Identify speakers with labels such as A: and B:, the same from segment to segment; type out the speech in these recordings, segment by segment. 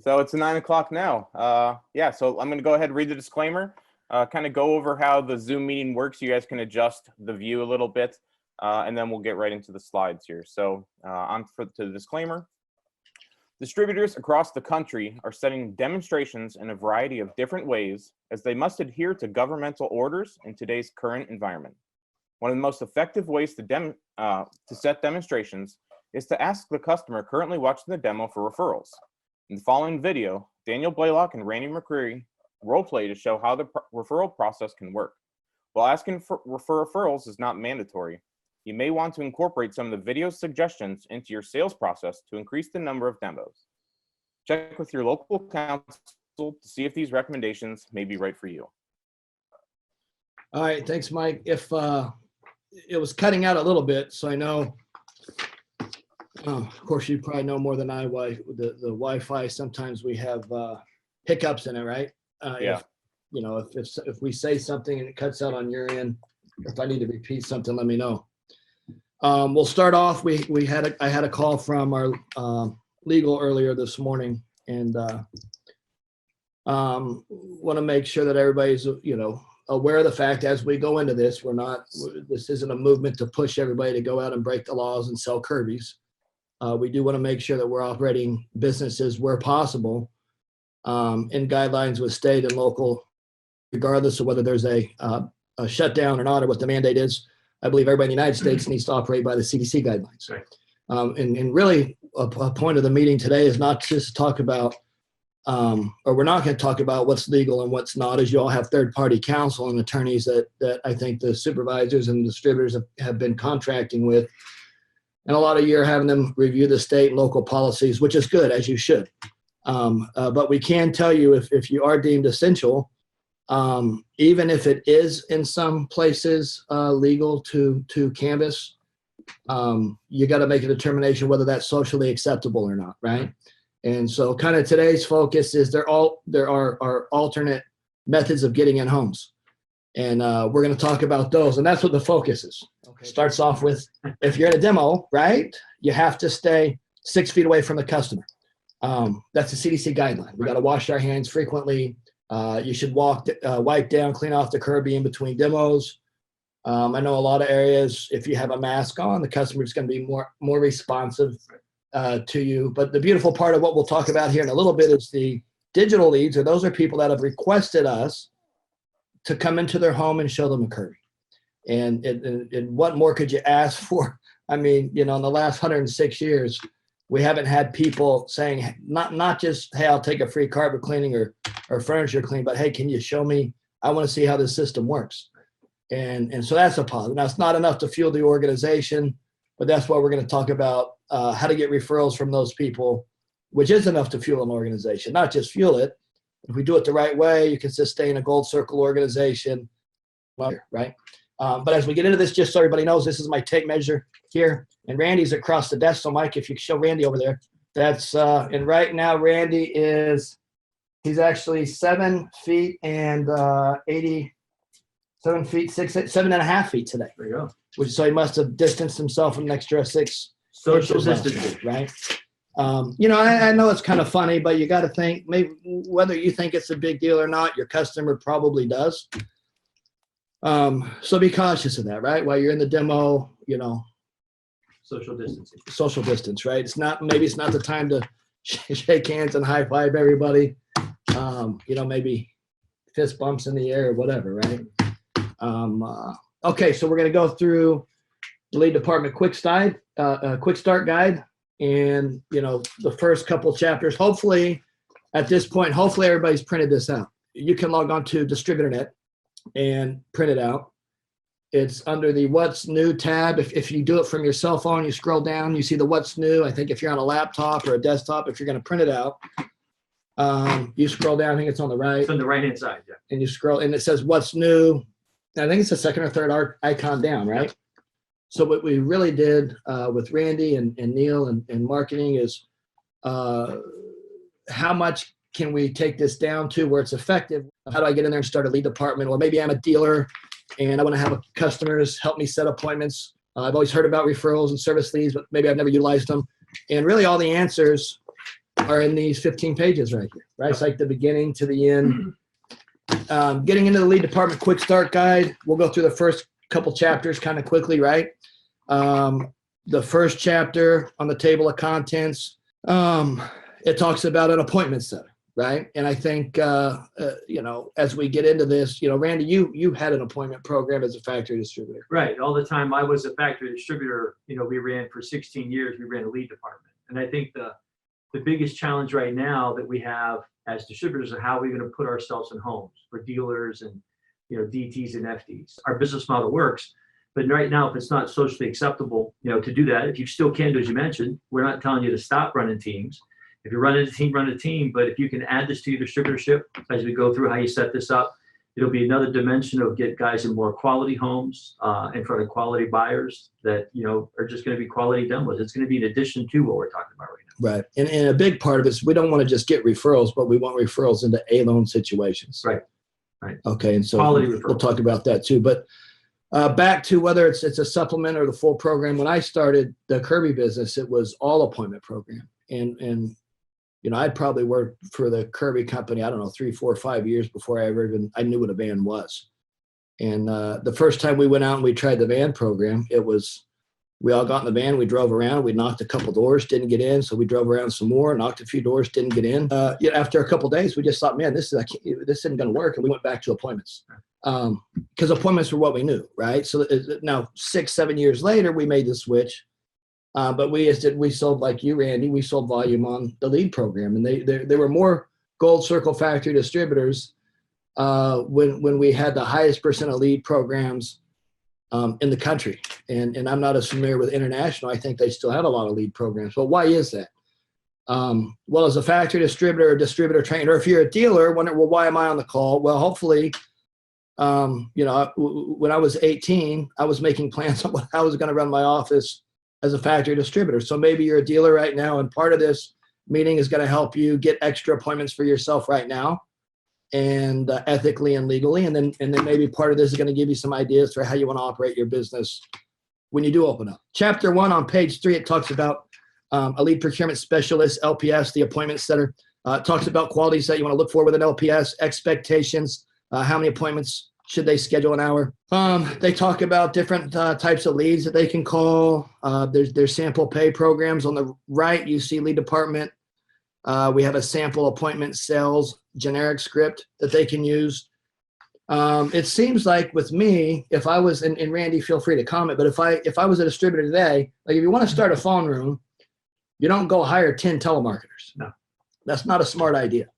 A: So it's 9 o'clock now. Yeah, so I'm going to go ahead and read the disclaimer, kind of go over how the Zoom meeting works. You guys can adjust the view a little bit, and then we'll get right into the slides here. So to the disclaimer. Distributors across the country are setting demonstrations in a variety of different ways as they must adhere to governmental orders in today's current environment. One of the most effective ways to set demonstrations is to ask the customer currently watching the demo for referrals. In the following video, Daniel Blalock and Randy McCreary roleplay to show how the referral process can work. While asking for referrals is not mandatory, you may want to incorporate some of the video suggestions into your sales process to increase the number of demos. Check with your local counsel to see if these recommendations may be right for you.
B: All right, thanks, Mike. If it was cutting out a little bit, so I know, of course, you probably know more than I why the Wi-Fi, sometimes we have hiccups in it, right?
A: Yeah.
B: If we say something and it cuts out on your end, if I need to repeat something, let me know. We'll start off. I had a call from our legal earlier this morning, and want to make sure that everybody's aware of the fact as we go into this, this isn't a movement to push everybody to go out and break the laws and sell Kirby's. We do want to make sure that we're operating businesses where possible in guidelines with state and local, regardless of whether there's a shutdown or not, or what the mandate is. I believe everybody in the United States needs to operate by the CDC guidelines.
C: Right.
B: And really, a point of the meeting today is not just to talk about, or we're not going to talk about what's legal and what's not, as you all have third-party counsel and attorneys that I think the supervisors and distributors have been contracting with, and a lot of you are having them review the state and local policies, which is good, as you should. But we can tell you if you are deemed essential, even if it is in some places legal to canvass, you got to make a determination whether that's socially acceptable or not, right? And so kind of today's focus is there are alternate methods of getting in homes. And we're going to talk about those. And that's what the focus is. Okay. Starts off with, if you're in a demo, right, you have to stay 6 feet away from the customer. That's the CDC guideline. We got to wash our hands frequently. You should wipe down, clean off the curb in between demos. I know a lot of areas, if you have a mask on, the customer is going to be more responsive to you. But the beautiful part of what we'll talk about here in a little bit is the digital leads, or those are people that have requested us to come into their home and show them a Kirby. And what more could you ask for? I mean, in the last 106 years, we haven't had people saying, not just, hey, I'll take a free carpet cleaning or furniture cleaning, but hey, can you show me? I want to see how this system works. And so that's a positive. Now, it's not enough to fuel the organization, but that's why we're going to talk about how to get referrals from those people, which is enough to fuel an organization, not just fuel it. If we do it the right way, you can sustain a gold circle organization, right? But as we get into this, just so everybody knows, this is my tape measure here. And Randy's across the desk. So Mike, if you could show Randy over there, that's, and right now Randy he's actually 7 feet and 7 feet, 7.5 feet today.
C: There you go.
B: So he must have distanced himself an extra 6
C: Social
B: inches,
C: distancing,
B: right? I know it's kind of funny, but you got to think, maybe whether you think it's a big deal or not, your customer probably does. So be cautious of that, right? While you're in the demo,
C: social distancing.
B: Social distance, right? Maybe it's not the time to shake hands and high five everybody. Maybe fist bumps in the air or whatever, right? Okay, so we're going to go through the lead department quick start guide, and the first couple chapters. Hopefully, at this point, everybody's printed this out. You can log on to DistributorNet and print it out. It's under the What's New tab. If you do it from your cell phone, you scroll down, you see the What's New. I think if you're on a laptop or a desktop, if you're going to print it out, you scroll down. I think it's on the right.
C: It's on the right-hand side, yeah.
B: And you scroll, and it says What's New. I think it's the second or third icon down, right? Yep. So what we really did with Randy and Neil and marketing is how much can we take this down to where it's effective? How do I get in there and start a lead department? Or maybe I'm a dealer and I want to have customers help me set appointments. I've always heard about referrals and service leads, but maybe I've never utilized them. And really all the answers are in these 15 pages right here, right? It's like the beginning to the end. Getting into the lead department quick start guide. We'll go through the first couple chapters kind of quickly, right? The first chapter on the table of contents, it talks about an appointment setter, right? And I think, as we get into this, Randy, you had an appointment program as a factory distributor.
C: Right. All the time I was a factory distributor, we ran for 16 years, we ran a lead department. And I think the biggest challenge right now that we have as distributors is how we're going to put ourselves in homes for dealers and, DTs and FDs. Our business model works, but right now, if it's not socially acceptable, to do that, if you still can do, as you mentioned, we're not telling you to stop running teams. If you're running a team, run a team. But if you can add this to your distributorship as we go through how you set this up, it'll be another dimension of get guys in more quality homes in front of quality buyers that, are just going to be quality demos. It's going to be in addition to what we're talking about right now.
B: Right. And a big part of it is we don't want to just get referrals, but we want referrals into A-loan situations.
C: Right.
B: Okay. And so
C: Quality
B: we'll
C: referrals.
B: talk about that too. But back to whether it's a supplement or the full program. When I started the Kirby business, it was all appointment program. And I'd probably worked for the Kirby company, I don't know, 3, 4, 5 years before I knew what a van was. And the first time we went out and we tried the van program, we all got in the van, we drove around, we knocked a couple doors, didn't get in. So we drove around some more, knocked a few doors, didn't get in. After a couple of days, we just thought, man, this isn't going to work. And we went back to appointments because appointments were what we knew, right? So now 6, 7 years later, we made the switch. But we sold, like you, Randy, we sold volume on the lead program. And there were more Gold Circle factory distributors when we had the highest percent of lead programs in the country. And I'm not as familiar with international. I think they still had a lot of lead programs. But why is that? Well, as a factory distributor, a distributor trainer, or if you're a dealer, wonder, well, why am I on the call? Well, hopefully, when I was 18, I was making plans on how I was going to run my office as a factory distributor. So maybe you're a dealer right now, and part of this meeting is going to help you get extra appointments for yourself right now, and ethically and legally. And then maybe part of this is going to give you some ideas for how you want to operate your business when you do open up. Chapter 1 on page 3, it talks about a lead procurement specialist, LPS, the appointment setter. It talks about qualities that you want to look for with an LPS, expectations, how many appointments should they schedule an hour. They talk about different types of leads that they can call. There's sample pay programs. On the right, you see lead department. We have a sample appointment sales generic script that they can use. It seems like with me, if I was, and Randy, feel free to comment, but if I was a distributor today, like if you want to start a phone room, you don't go hire 10 telemarketers.
C: No.
B: That's not a smart idea.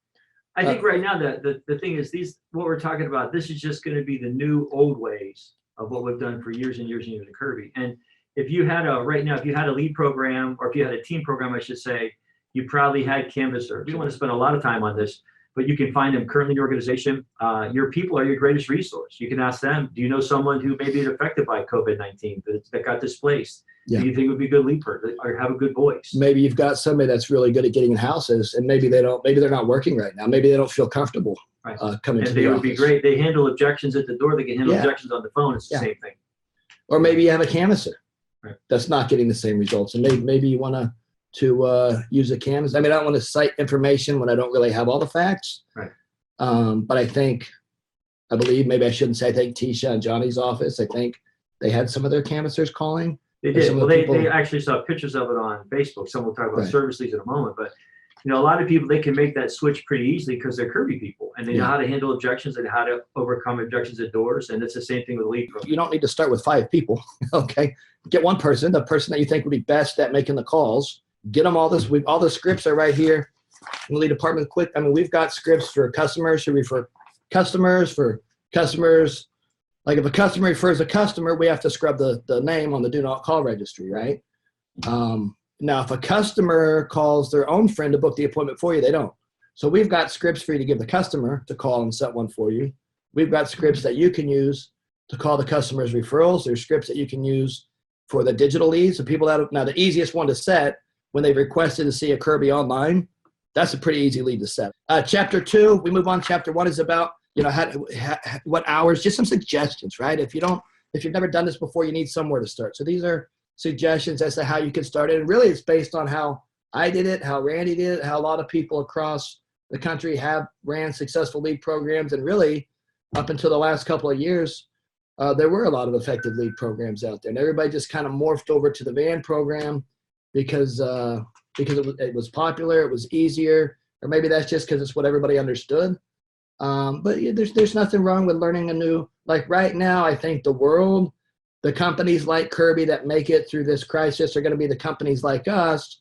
C: I think right now the thing is what we're talking about, this is just going to be the new old ways of what we've done for years and years and years at Kirby. And if you had a lead program, or if you had a team program, I should say, you probably had canvassers. We don't want to spend a lot of time on this, but you can find them currently in your organization. Your people are your greatest resource. You can ask them, do you know someone who may be affected by COVID-19 that got displaced?
B: Yeah.
C: Do you think would be a good lead person or have a good voice?
B: Maybe you've got somebody that's really good at getting in houses, and maybe they're not working right now. Maybe they don't feel comfortable coming to the office.
C: And they would be great. They handle objections at the door. They can handle objections on the phone. It's the same thing.
B: Or maybe you have a canvasser
C: Right.
B: that's not getting the same results, and maybe you want to use a canvas. I mean, I don't want to cite information when I don't really have all the facts.
C: Right.
B: But I believe, maybe I shouldn't say, I think Tisha and Johnny's office, I think they had some of their canvassers calling.
C: They did. Well,
B: people,
C: they actually saw pictures of it on Facebook. Some will talk about
B: Right.
C: service leads in a moment, but a lot of people, they can make that switch pretty easily because they're Kirby people and they know how to handle objections and how to overcome objections at doors. And it's the same thing with lead program.
B: You don't need to start with 5 people. Okay. Get one person, the person that you think would be best at making the calls. Get them all this. All the scripts are right here in the lead department. Quick. I mean, we've got scripts for customers who refer customers, for customers. Like if a customer refers a customer, we have to scrub the name on the do not call registry, right? Now, if a customer calls their own friend to book the appointment for you, they don't. So we've got scripts for you to give the customer to call and set one for you. We've got scripts that you can use to call the customer's referrals. There's scripts that you can use for the digital leads. So people now the easiest one to set when they've requested to see a Kirby online, that's a pretty easy lead to set. Chapter 2, we move on. Chapter 1 is about, what hours, just some suggestions, right? If you've never done this before, you need somewhere to start. So these are suggestions as to how you can start it. And really it's based on how I did it, how Randy did it, how a lot of people across the country have ran successful lead programs. And really, up until the last couple of years, there were a lot of effective lead programs out there. And everybody just kind of morphed over to the van program because it was popular, it was easier, or maybe that's just because it's what everybody understood. But yeah, there's nothing wrong with learning a new, like right now, I think the companies like Kirby that make it through this crisis are going to be the companies like us,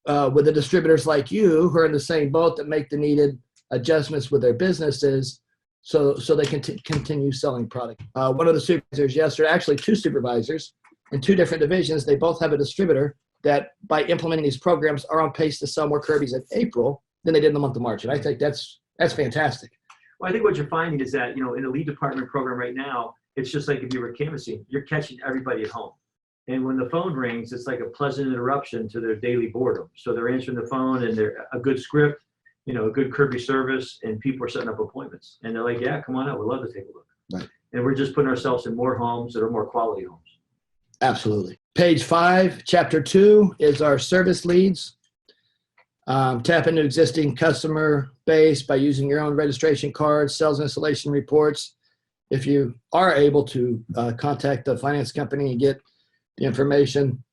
B: with the distributors like you who are in the same boat that make the needed adjustments with their businesses so they can continue selling product. One of the supervisors yesterday, actually two supervisors in two different divisions, they both have a distributor that by implementing these programs are on pace to sell more Kirby's in April than they did in the month of March. And I think that's fantastic.
C: Well, I think what you're finding is that, in the lead department program right now, it's just like if you were canvassing, you're catching everybody at home. And when the phone rings, it's like a pleasant interruption to their daily boredom. So they're answering the phone and they're a good script, a good Kirby service, and people are setting up appointments. And they're like, yeah, come on out. We'd love to take a look.
B: Right.
C: And we're just putting ourselves in more homes that are more quality homes.
B: Absolutely. Page 5, chapter 2 is our service leads. Tap into existing customer base by using your own registration cards, sales installation reports. If you are able to contact the finance company and get the information,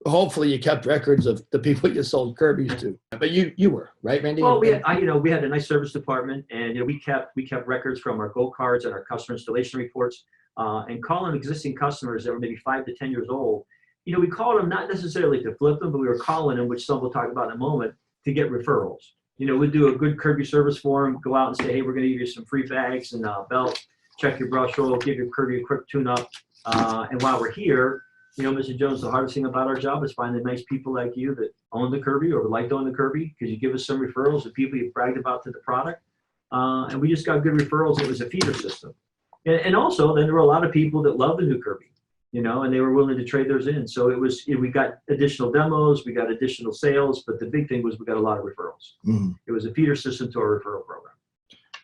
B: hopefully you kept records of the people you sold Kirby's to. But you were, right, Randy?
C: Well, we had a nice service department, and we kept records from our gold cards and our customer installation reports, and calling existing customers that were maybe 5 to 10 years old. We called them not necessarily to flip them, but we were calling them, which some we'll talk about in a moment, to get referrals. We'd do a good Kirby service for them, go out and say, hey, we're going to give you some free bags and belts, check your brush roll, give your Kirby a quick tune-up. And while we're here, Mr. Jones, the hardest thing about our job is finding nice people like you that own the Kirby or would like to own the Kirby, because you give us some referrals of people you've bragged about to the product. And we just got good referrals. It was a feeder system. And also, then there were a lot of people that love the new Kirby, and they were willing to trade theirs in. So it was, we got additional demos, we got additional sales, but the big thing was we got a lot of referrals. Mm-hmm. It was a feeder system to our referral program.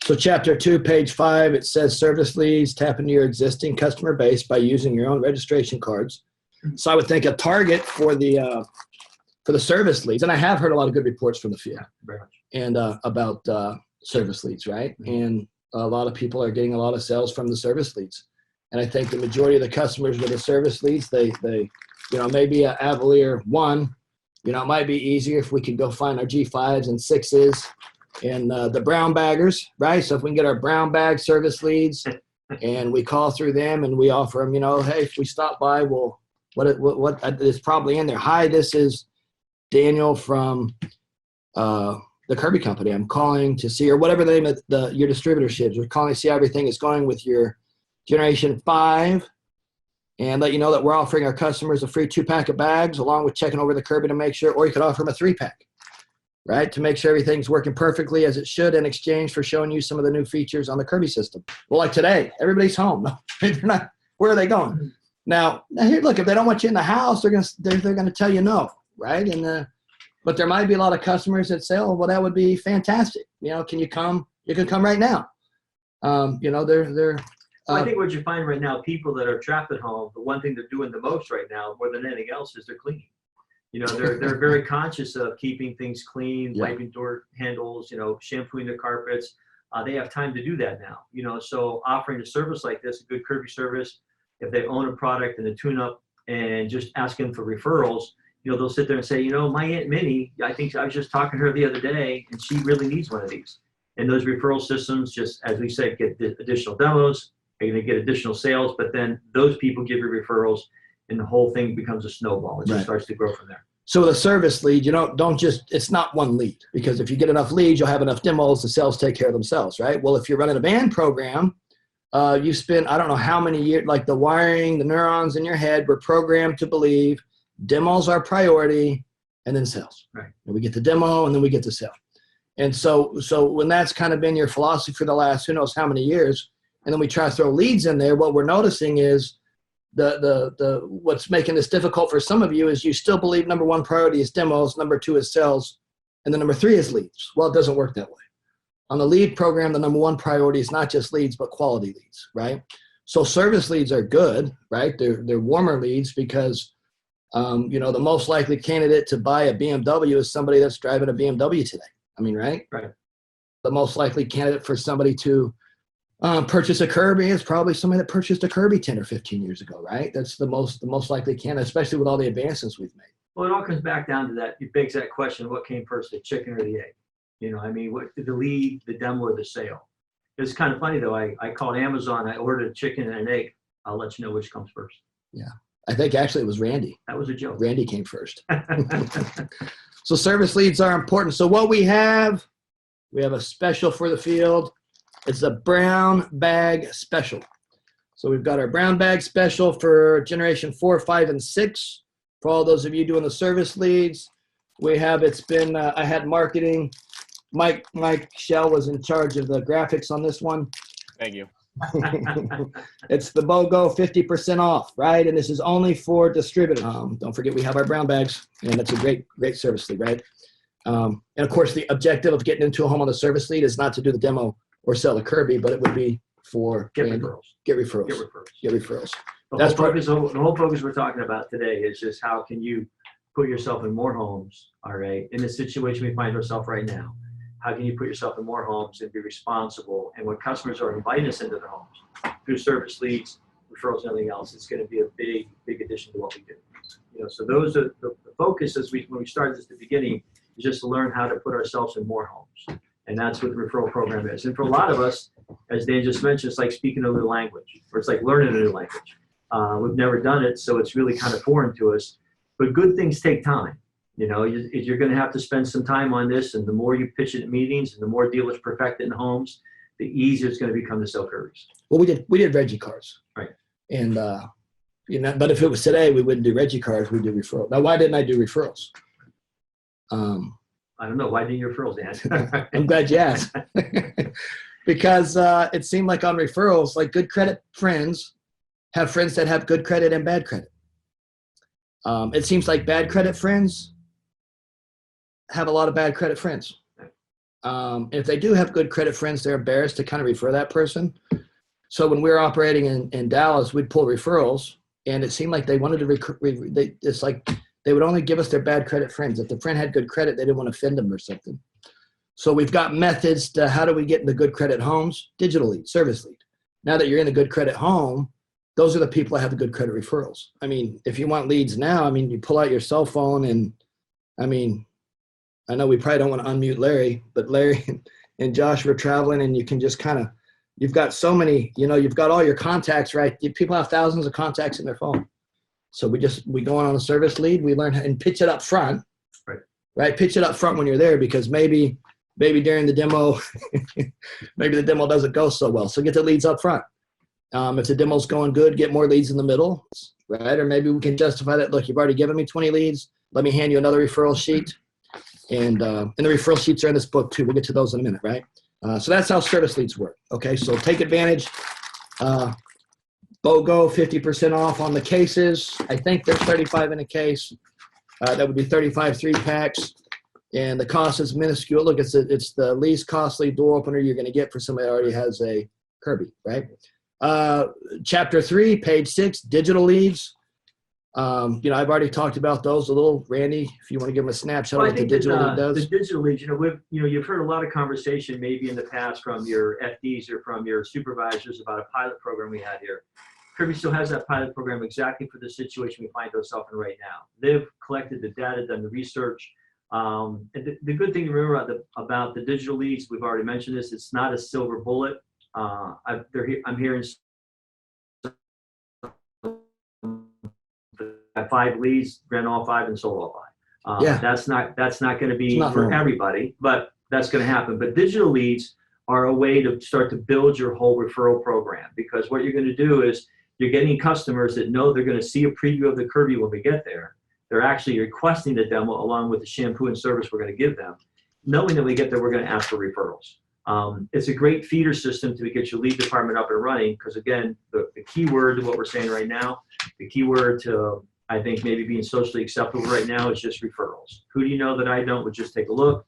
B: So chapter 2, page 5, it says service leads, tap into your existing customer base by using your own registration cards. So I would think a target for the service leads, and I have heard a lot of good reports from the field,
C: very much,
B: and about service leads, right? Mm-hmm. And a lot of people are getting a lot of sales from the service leads. And I think the majority of the customers with the service leads, they maybe a Avalier 1, it might be easier if we could go find our G5s and 6s and the brown baggers, right? So if we can get our brown bag service leads and we call through them and we offer them, hey, if we stop by, what is probably in there. Hi, this is Daniel from the Kirby company. I'm calling to see, or whatever the name of your distributorship is. We're calling to see how everything is going with your Generation 5 and let you know that we're offering our customers a free 2-pack of bags along with checking over the Kirby to make sure, or you could offer them a 3-pack, right? To make sure everything's working perfectly as it should in exchange for showing you some of the new features on the Kirby system. Well, like today, everybody's home. They're not, where are they going? Now here, look, if they don't want you in the house, they're gonna tell you no, right? And but there might be a lot of customers that say, oh, well, that would be fantastic. Can you come? You can come right now. They're
C: I think what you find right now, people that are trapped at home, the one thing they're doing the most right now, more than anything else, is they're cleaning. They're very conscious of keeping things clean, wiping door handles, shampooing their carpets. They have time to do that now. So offering a service like this, a good Kirby service, if they own a product and a tune-up and just asking for referrals, they'll sit there and say, my Aunt Minnie, I think I was just talking to her the other day, and she really needs one of these. And those referral systems, just as we said, get additional demos. You're going to get additional sales, but then those people give you referrals, and the whole thing becomes a snowball. It just starts to grow from there.
B: So with a service lead, don't just, it's not one lead, because if you get enough leads, you'll have enough demos, the sales take care of themselves, right? Well, if you're running a band program, you spend, I don't know how many years, like the wiring, the neurons in your head were programmed to believe demos are priority and then sales.
C: Right.
B: And we get the demo and then we get the sale. And so when that's kind of been your philosophy for the last who knows how many years, and then we try to throw leads in there, what we're noticing is the what's making this difficult for some of you is you still believe number 1 priority is demos, number 2 is sales, and then number 3 is leads. Well, it doesn't work that way. On the lead program, the number 1 priority is not just leads, but quality leads, right? So service leads are good, right? They're warmer leads because You know, the most likely candidate to buy a BMW is somebody that's driving a BMW today. I mean, right?
C: Right.
B: The most likely candidate for somebody to purchase a Kirby is probably somebody that purchased a Kirby 10 or 15 years ago, right? That's the most likely candidate, especially with all the advancements we've made.
C: Well, it all comes back down to that. It begs that question: what came first, the chicken or the egg? You know, I mean, what the lead, the demo, or the sale? It's kind of funny though. I called Amazon. I ordered a chicken and an egg. I'll let you know which comes first.
B: Yeah, I think actually it was Randy.
C: That was a joke.
B: Randy came first. So service leads are important. So what we have a special for the field. It's a brown bag special. So we've got our brown bag special for generation 4, 5, and 6. For all those of you doing the service leads, we have, it's been, I had marketing. Mike Shell was in charge of the graphics on this one.
A: Thank you.
B: It's the BOGO 50% off, right? And this is only for distributors. Don't forget we have our brown bags, and that's a great service lead, right? And of course, the objective of getting into a home on the service lead is not to do the demo or sell a Kirby, but it would be for
C: Get referrals.
B: Get referrals.
C: Get referrals.
B: Get referrals.
C: The whole focus we're talking about today is just how can you put yourself in more homes, all right? In the situation we find ourselves right now, how can you put yourself in more homes and be responsible? And when customers are inviting us into their homes through service leads, referrals, and everything else, it's going to be a big addition to what we do. You know, so those are the focus when we started this at the beginning is just to learn how to put ourselves in more homes. And that's what the referral program is. And for a lot of us, as Dan just mentioned, it's like speaking a new language, or it's like learning a new language. We've never done it, so it's really kind of foreign to us. But good things take time. You know, you're going to have to spend some time on this, and the more you pitch it at meetings, and the more dealers perfect it in homes, the easier it's going to become to sell Kirby's.
B: Well, we did Reggie cars,
C: right?
B: And you know, but if it was today, we wouldn't do Reggie cars. We'd do referrals. Now, why didn't I do referrals?
C: I don't know. Why didn't you referrals, Dan?
B: I'm glad you asked. Because it seemed like on referrals, like good credit friends have friends that have good credit and bad credit. It seems like bad credit friends have a lot of bad credit friends. If they do have good credit friends, they're embarrassed to kind of refer that person. So when we were operating in Dallas, we'd pull referrals, and it seemed like they wanted to it's like they would only give us their bad credit friends. If the friend had good credit, they didn't want to offend them or something. So we've got methods to how do we get in the good credit homes? Digital lead, service lead. Now that you're in a good credit home, those are the people that have the good credit referrals. I mean, if you want leads now, I mean, you pull out your cell phone and, I mean, I know we probably don't want to unmute Larry, but Larry and Josh were traveling, and you can just kind of, you've got so many, you know, you've got all your contacts, right? People have thousands of contacts in their phone. So we go on a service lead, we learn and pitch it up front, right? Pitch it up front when you're there, because maybe during the demo, maybe the demo doesn't go so well. So get the leads up front. If the demo's going good, get more leads in the middle, right? Or maybe we can justify that. Look, you've already given me 20 leads. Let me hand you another referral sheet. And the referral sheets are in this book too. We'll get to those in a minute, right? So that's how service leads work. Okay, so take advantage. BOGO 50% off on the cases. I think there's 35 in a case. That would be 35 3-packs. And the cost is minuscule. Look, it's the least costly door opener you're going to get for somebody that already has a Kirby, right? Chapter 3, page 6, digital leads. You know, I've already talked about those a little. Randy, if you want to give them a snapshot of what the digital lead does.
C: The digital leads, you've heard a lot of conversation maybe in the past from your FDs or from your supervisors about a pilot program we had here. Kirby still has that pilot program exactly for the situation we find ourselves in right now. They've collected the data, done the research. And the good thing to remember about the digital leads, we've already mentioned this, it's not a silver bullet. I'm hearing 5 leads, ran all 5 and sold all 5.
B: Yeah.
C: That's not going to be for everybody, but that's going to happen. But digital leads are a way to start to build your whole referral program, because what you're going to do is you're getting customers that know they're going to see a preview of the Kirby when we get there. They're actually requesting the demo along with the shampoo and service we're going to give them. Knowing that we get there, we're going to ask for referrals. It's a great feeder system to get your lead department up and running, because again, the key word to what we're saying right now, the key word to, I think, maybe being socially acceptable right now is just referrals. Who do you know that I don't? Would just take a look.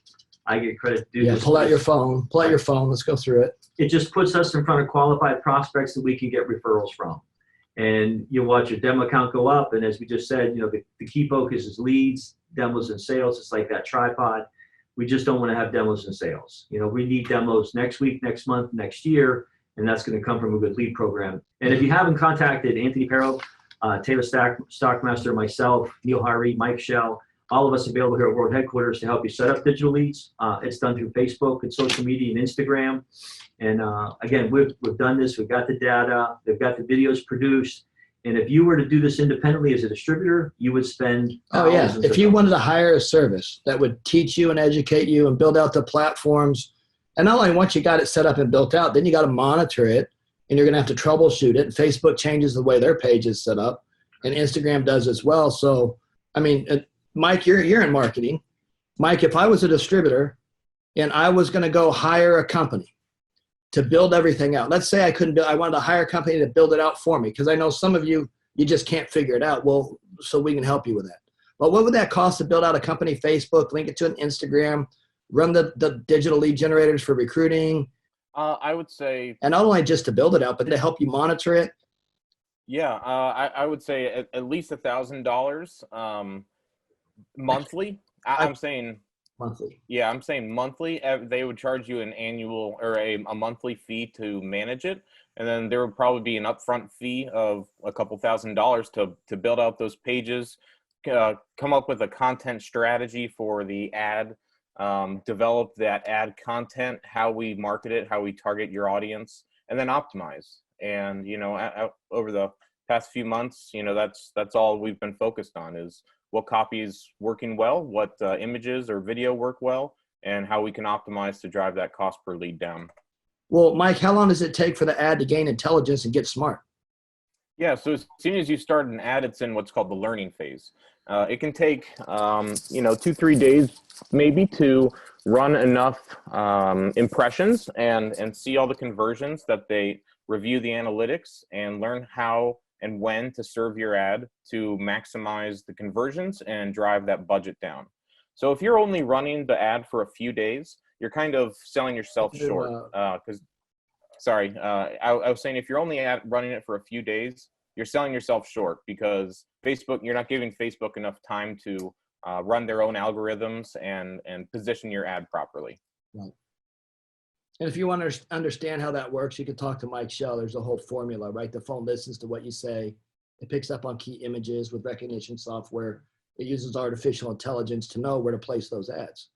C: I get credit to do this.
B: Pull out your phone. Pull out your phone. Let's go through it.
C: It just puts us in front of qualified prospects that we can get referrals from. and you'll watch your demo count go up. And as we just said, the key focus is leads, demos, and sales. It's like that tripod. We just don't want to have demos and sales. We need demos next week, next month, next year, and that's going to come from a good lead program. And if you haven't contacted Anthony Perro, Taylor Stockmaster, myself, Neil Harvey, Mike Shell, all of us available here at World Headquarters to help you set up digital leads. It's done through Facebook and social media and Instagram. And again, we've done this. We've got the data. They've got the videos produced. And if you were to do this independently as a distributor, you would spend thousands.
B: If you wanted to hire a service that would teach you and educate you and build out the platforms, and not only once you got it set up and built out, then you got to monitor it, and you're going to have to troubleshoot it. And Facebook changes the way their page is set up, and Instagram does as well. So, I mean, Mike, you're in marketing. Mike, if I was a distributor and I was going to go hire a company to build everything out. Let's say I wanted to hire a company to build it out for me, because I know some of you just can't figure it out. Well, so we can help you with that. Well, what would that cost to build out a company, Facebook, link it to an Instagram, run the digital lead generators for recruiting?
A: I would say,
B: and not only just to build it out, but to help you monitor it.
A: Yeah, I would say at least $1,000 monthly. I'm saying
B: monthly.
A: Yeah, I'm saying monthly. They would charge you an annual or a monthly fee to manage it. And then there would probably be an upfront fee of a couple $1,000s to build out those pages, come up with a content strategy for the ad, develop that ad content, how we market it, how we target your audience, and then optimize. And, over the past few months, that's all we've been focused on is what copy is working well, what images or video work well, and how we can optimize to drive that cost per lead down.
B: Well, Mike, how long does it take for the ad to gain intelligence and get smart?
A: Yeah, so as soon as you start an ad, it's in what's called the learning phase. It can take, 2-3 days maybe to run enough impressions and see all the conversions that they review the analytics and learn how and when to serve your ad to maximize the conversions and drive that budget down. So if you're only running the ad for a few days, you're kind of selling yourself short. I was saying if you're only running it for a few days, you're selling yourself short because you're not giving Facebook enough time to run their own algorithms and position your ad properly.
B: Right. And if you want to understand how that works, you can talk to Mike Shell. There's a whole formula, right? The phone listens to what you say. It picks up on key images with recognition software. It uses artificial intelligence to know where to place those ads.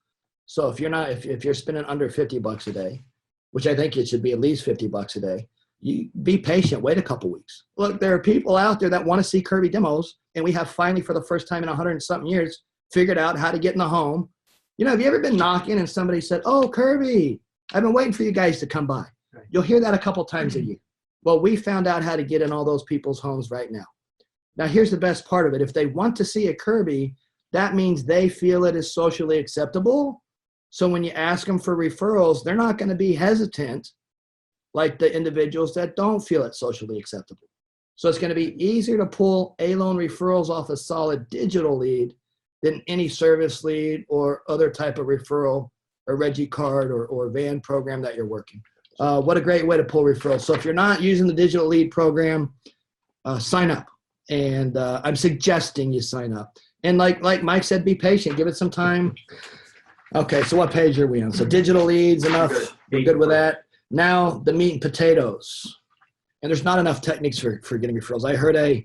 B: So if you're spending under $50 a day, which I think it should be at least $50 a day, you be patient, wait a couple weeks. Look, there are people out there that want to see Kirby demos, and we have finally, for the first time in 100 and something years, figured out how to get in the home. Have you ever been knocking and somebody said, "Oh, Kirby, I've been waiting for you guys to come by." Right. You'll hear that a couple times a year. Well, we found out how to get in all those people's homes right now. Now, here's the best part of it. If they want to see a Kirby, that means they feel it is socially acceptable. So when you ask them for referrals, they're not going to be hesitant like the individuals that don't feel it socially acceptable. So it's going to be easier to pull A-loan referrals off a solid digital lead than any service lead or other type of referral or Reggie card or van program that you're working. What a great way to pull referrals. So if you're not using the digital lead program, sign up. And I'm suggesting you sign up. And like Mike said, be patient. Give it some time. Okay, so what page are we on? So digital leads, enough. We're good with that. Now the meat and potatoes. And there's not enough techniques for getting referrals. I heard I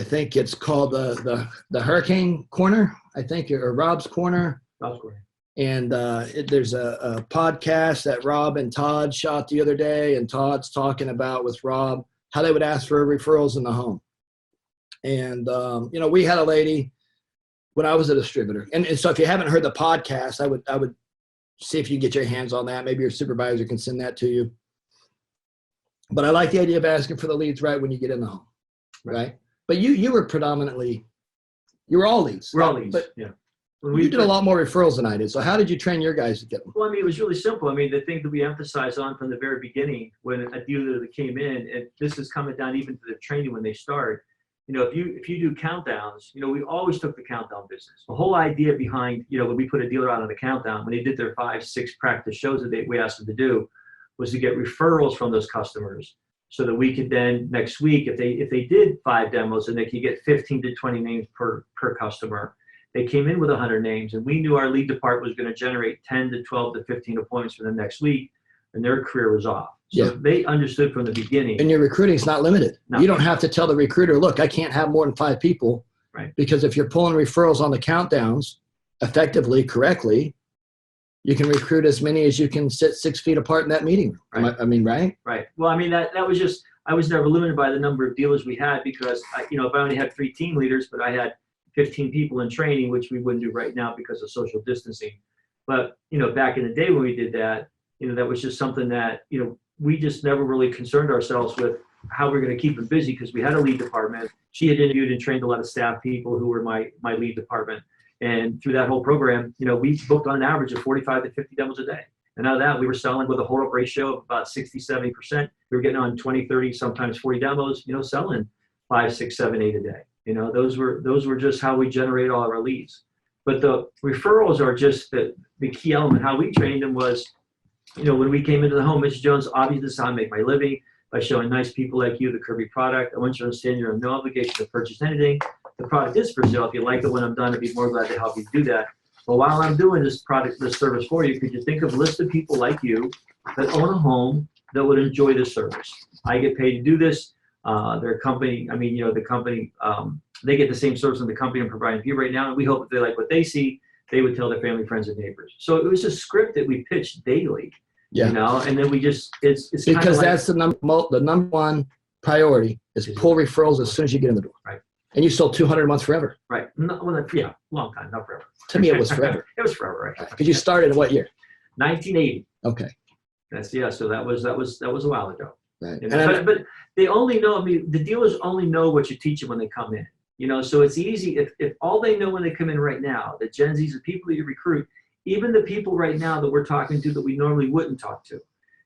B: think it's called the Hurricane Corner, I think, or Rob's Corner.
C: Rob's Corner.
B: And there's a podcast that Rob and Todd shot the other day, and Todd's talking about with Rob how they would ask for referrals in the home. And, we had a lady when I was a distributor. And so if you haven't heard the podcast, I would see if you can get your hands on that. Maybe your supervisor can send that to you. But I like the idea of asking for the leads right when you get in the home, right? But you were predominantly, you were all leads.
C: We're all leads,
B: but
C: yeah.
B: You did a lot more referrals than I did. So how did you train your guys to get them?
C: Well, it was really simple. The thing that we emphasize on from the very beginning when a dealer that came in, and this is coming down even to the training when they start, if you do countdowns, we always took the countdown business. The whole idea behind, when we put a dealer out on the countdown, when they did their 5-6 practice shows that we asked them to do, was to get referrals from those customers so that we could then next week, if they did 5 demos and they could get 15 to 20 names per customer, they came in with 100 names, and we knew our lead department was going to generate 10 to 12 to 15 appointments for the next week, and their career was off. So
B: Yeah.
C: they understood from the beginning.
B: And your recruiting is not limited.
C: No.
B: You don't have to tell the recruiter, look, I can't have more than 5 people.
C: Right.
B: Because if you're pulling referrals on the countdowns effectively, correctly, you can recruit as many as you can sit 6 feet apart in that meeting room.
C: Right.
B: I mean, right?
C: Right. Well, I mean, that was just, I was never limited by the number of dealers we had, because, if I only had 3 team leaders, but I had 15 people in training, which we wouldn't do right now because of social distancing. But, back in the day when we did that, that was just something that, we just never really concerned ourselves with how we're going to keep them busy, because we had a lead department. She had interviewed and trained a lot of staff people who were my lead department. And through that whole program, we booked on an average of 45 to 50 demos a day. And out of that, we were selling with a hold up ratio of about 60, 70%. We were getting on 20, 30, sometimes 40 demos, selling 5, 6, 7, 8 a day. Those were just how we generate all of our leads. But the referrals are just the key element. How we trained them was, when we came into the home, Mrs. Jones, obviously this is how I make my living, by showing nice people like you the Kirby product. I want you to understand you're under no obligation to purchase anything. The product is for sale. If you like it when I'm done, I'd be more glad to help you do that. But while I'm doing this service for you, could you think of a list of people like you that own a home that would enjoy this service? I get paid to do this. Their company, the company, they get the same service in the company I'm providing for you right now. And we hope if they like what they see, they would tell their family, friends, and neighbors. So it was a script that we pitched daily.
B: Yeah.
C: And then we just, it's
B: because that's the number one priority is pull referrals as soon as you get in the door.
C: Right.
B: And you sold 200 a month forever.
C: Right. Yeah, long time, not forever.
B: To me, it was forever.
C: It was forever, right?
B: Because you started in what year?
C: 1980.
B: Okay.
C: So that was a while ago.
B: Right.
C: But they only know, the dealers only know what you teach them when they come in. So it's easy if all they know when they come in right now, the Gen Zs, the people that you recruit, even the people right now that we're talking to that we normally wouldn't talk to. And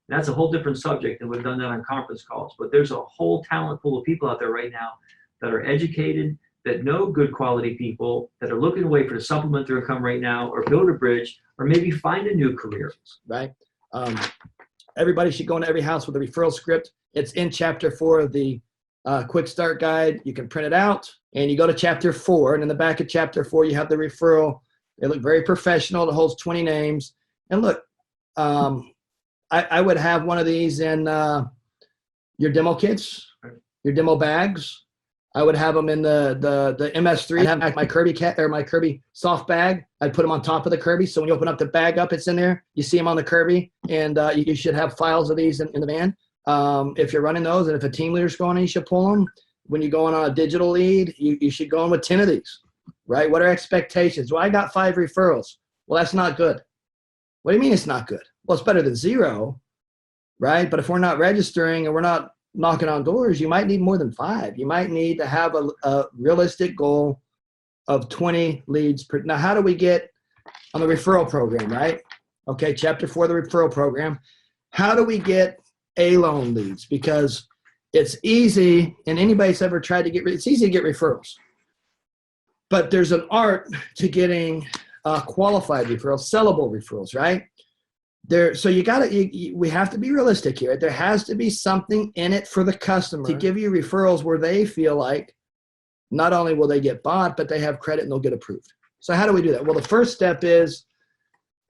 C: that's a whole different subject, and we've done that on conference calls. But there's a whole talent pool of people out there right now that are educated, that know good quality people, that are looking away for to supplement their income right now, or build a bridge, or maybe find a new career.
B: Right. Everybody should go into every house with a referral script. It's in chapter 4 of the quick start guide. You can print it out, and you go to chapter 4, and in the back of chapter 4, you have the referral. They look very professional. It holds 20 names. And look, I would have one of these in your demo kits, your demo bags. I would have them in the MS3. I'd have my Kirby my Kirby soft bag. I'd put them on top of the Kirby. So when you open up the bag up, it's in there. You see them on the Kirby, and you should have files of these in the van. If you're running those, and if a team leader's going in, you should pull them. When you're going on a digital lead, you should go in with 10 of these, right? What are expectations? Well, I got 5 referrals. Well, that's not good. What do you mean it's not good? Well, it's better than 0, right? But if we're not registering and we're not knocking on doors, you might need more than 5. You might need to have a realistic goal of 20 leads per. Now, how do we get on the referral program, right? Okay, chapter 4 of the referral program. How do we get A-loan leads? Because it's easy, and anybody's ever tried to it's easy to get referrals. But there's an art to getting qualified referrals, sellable referrals, right? So we have to be realistic here. There has to be something in it for the customer to give you referrals where they feel like not only will they get bought, but they have credit and they'll get approved. So how do we do that? Well, the first step is,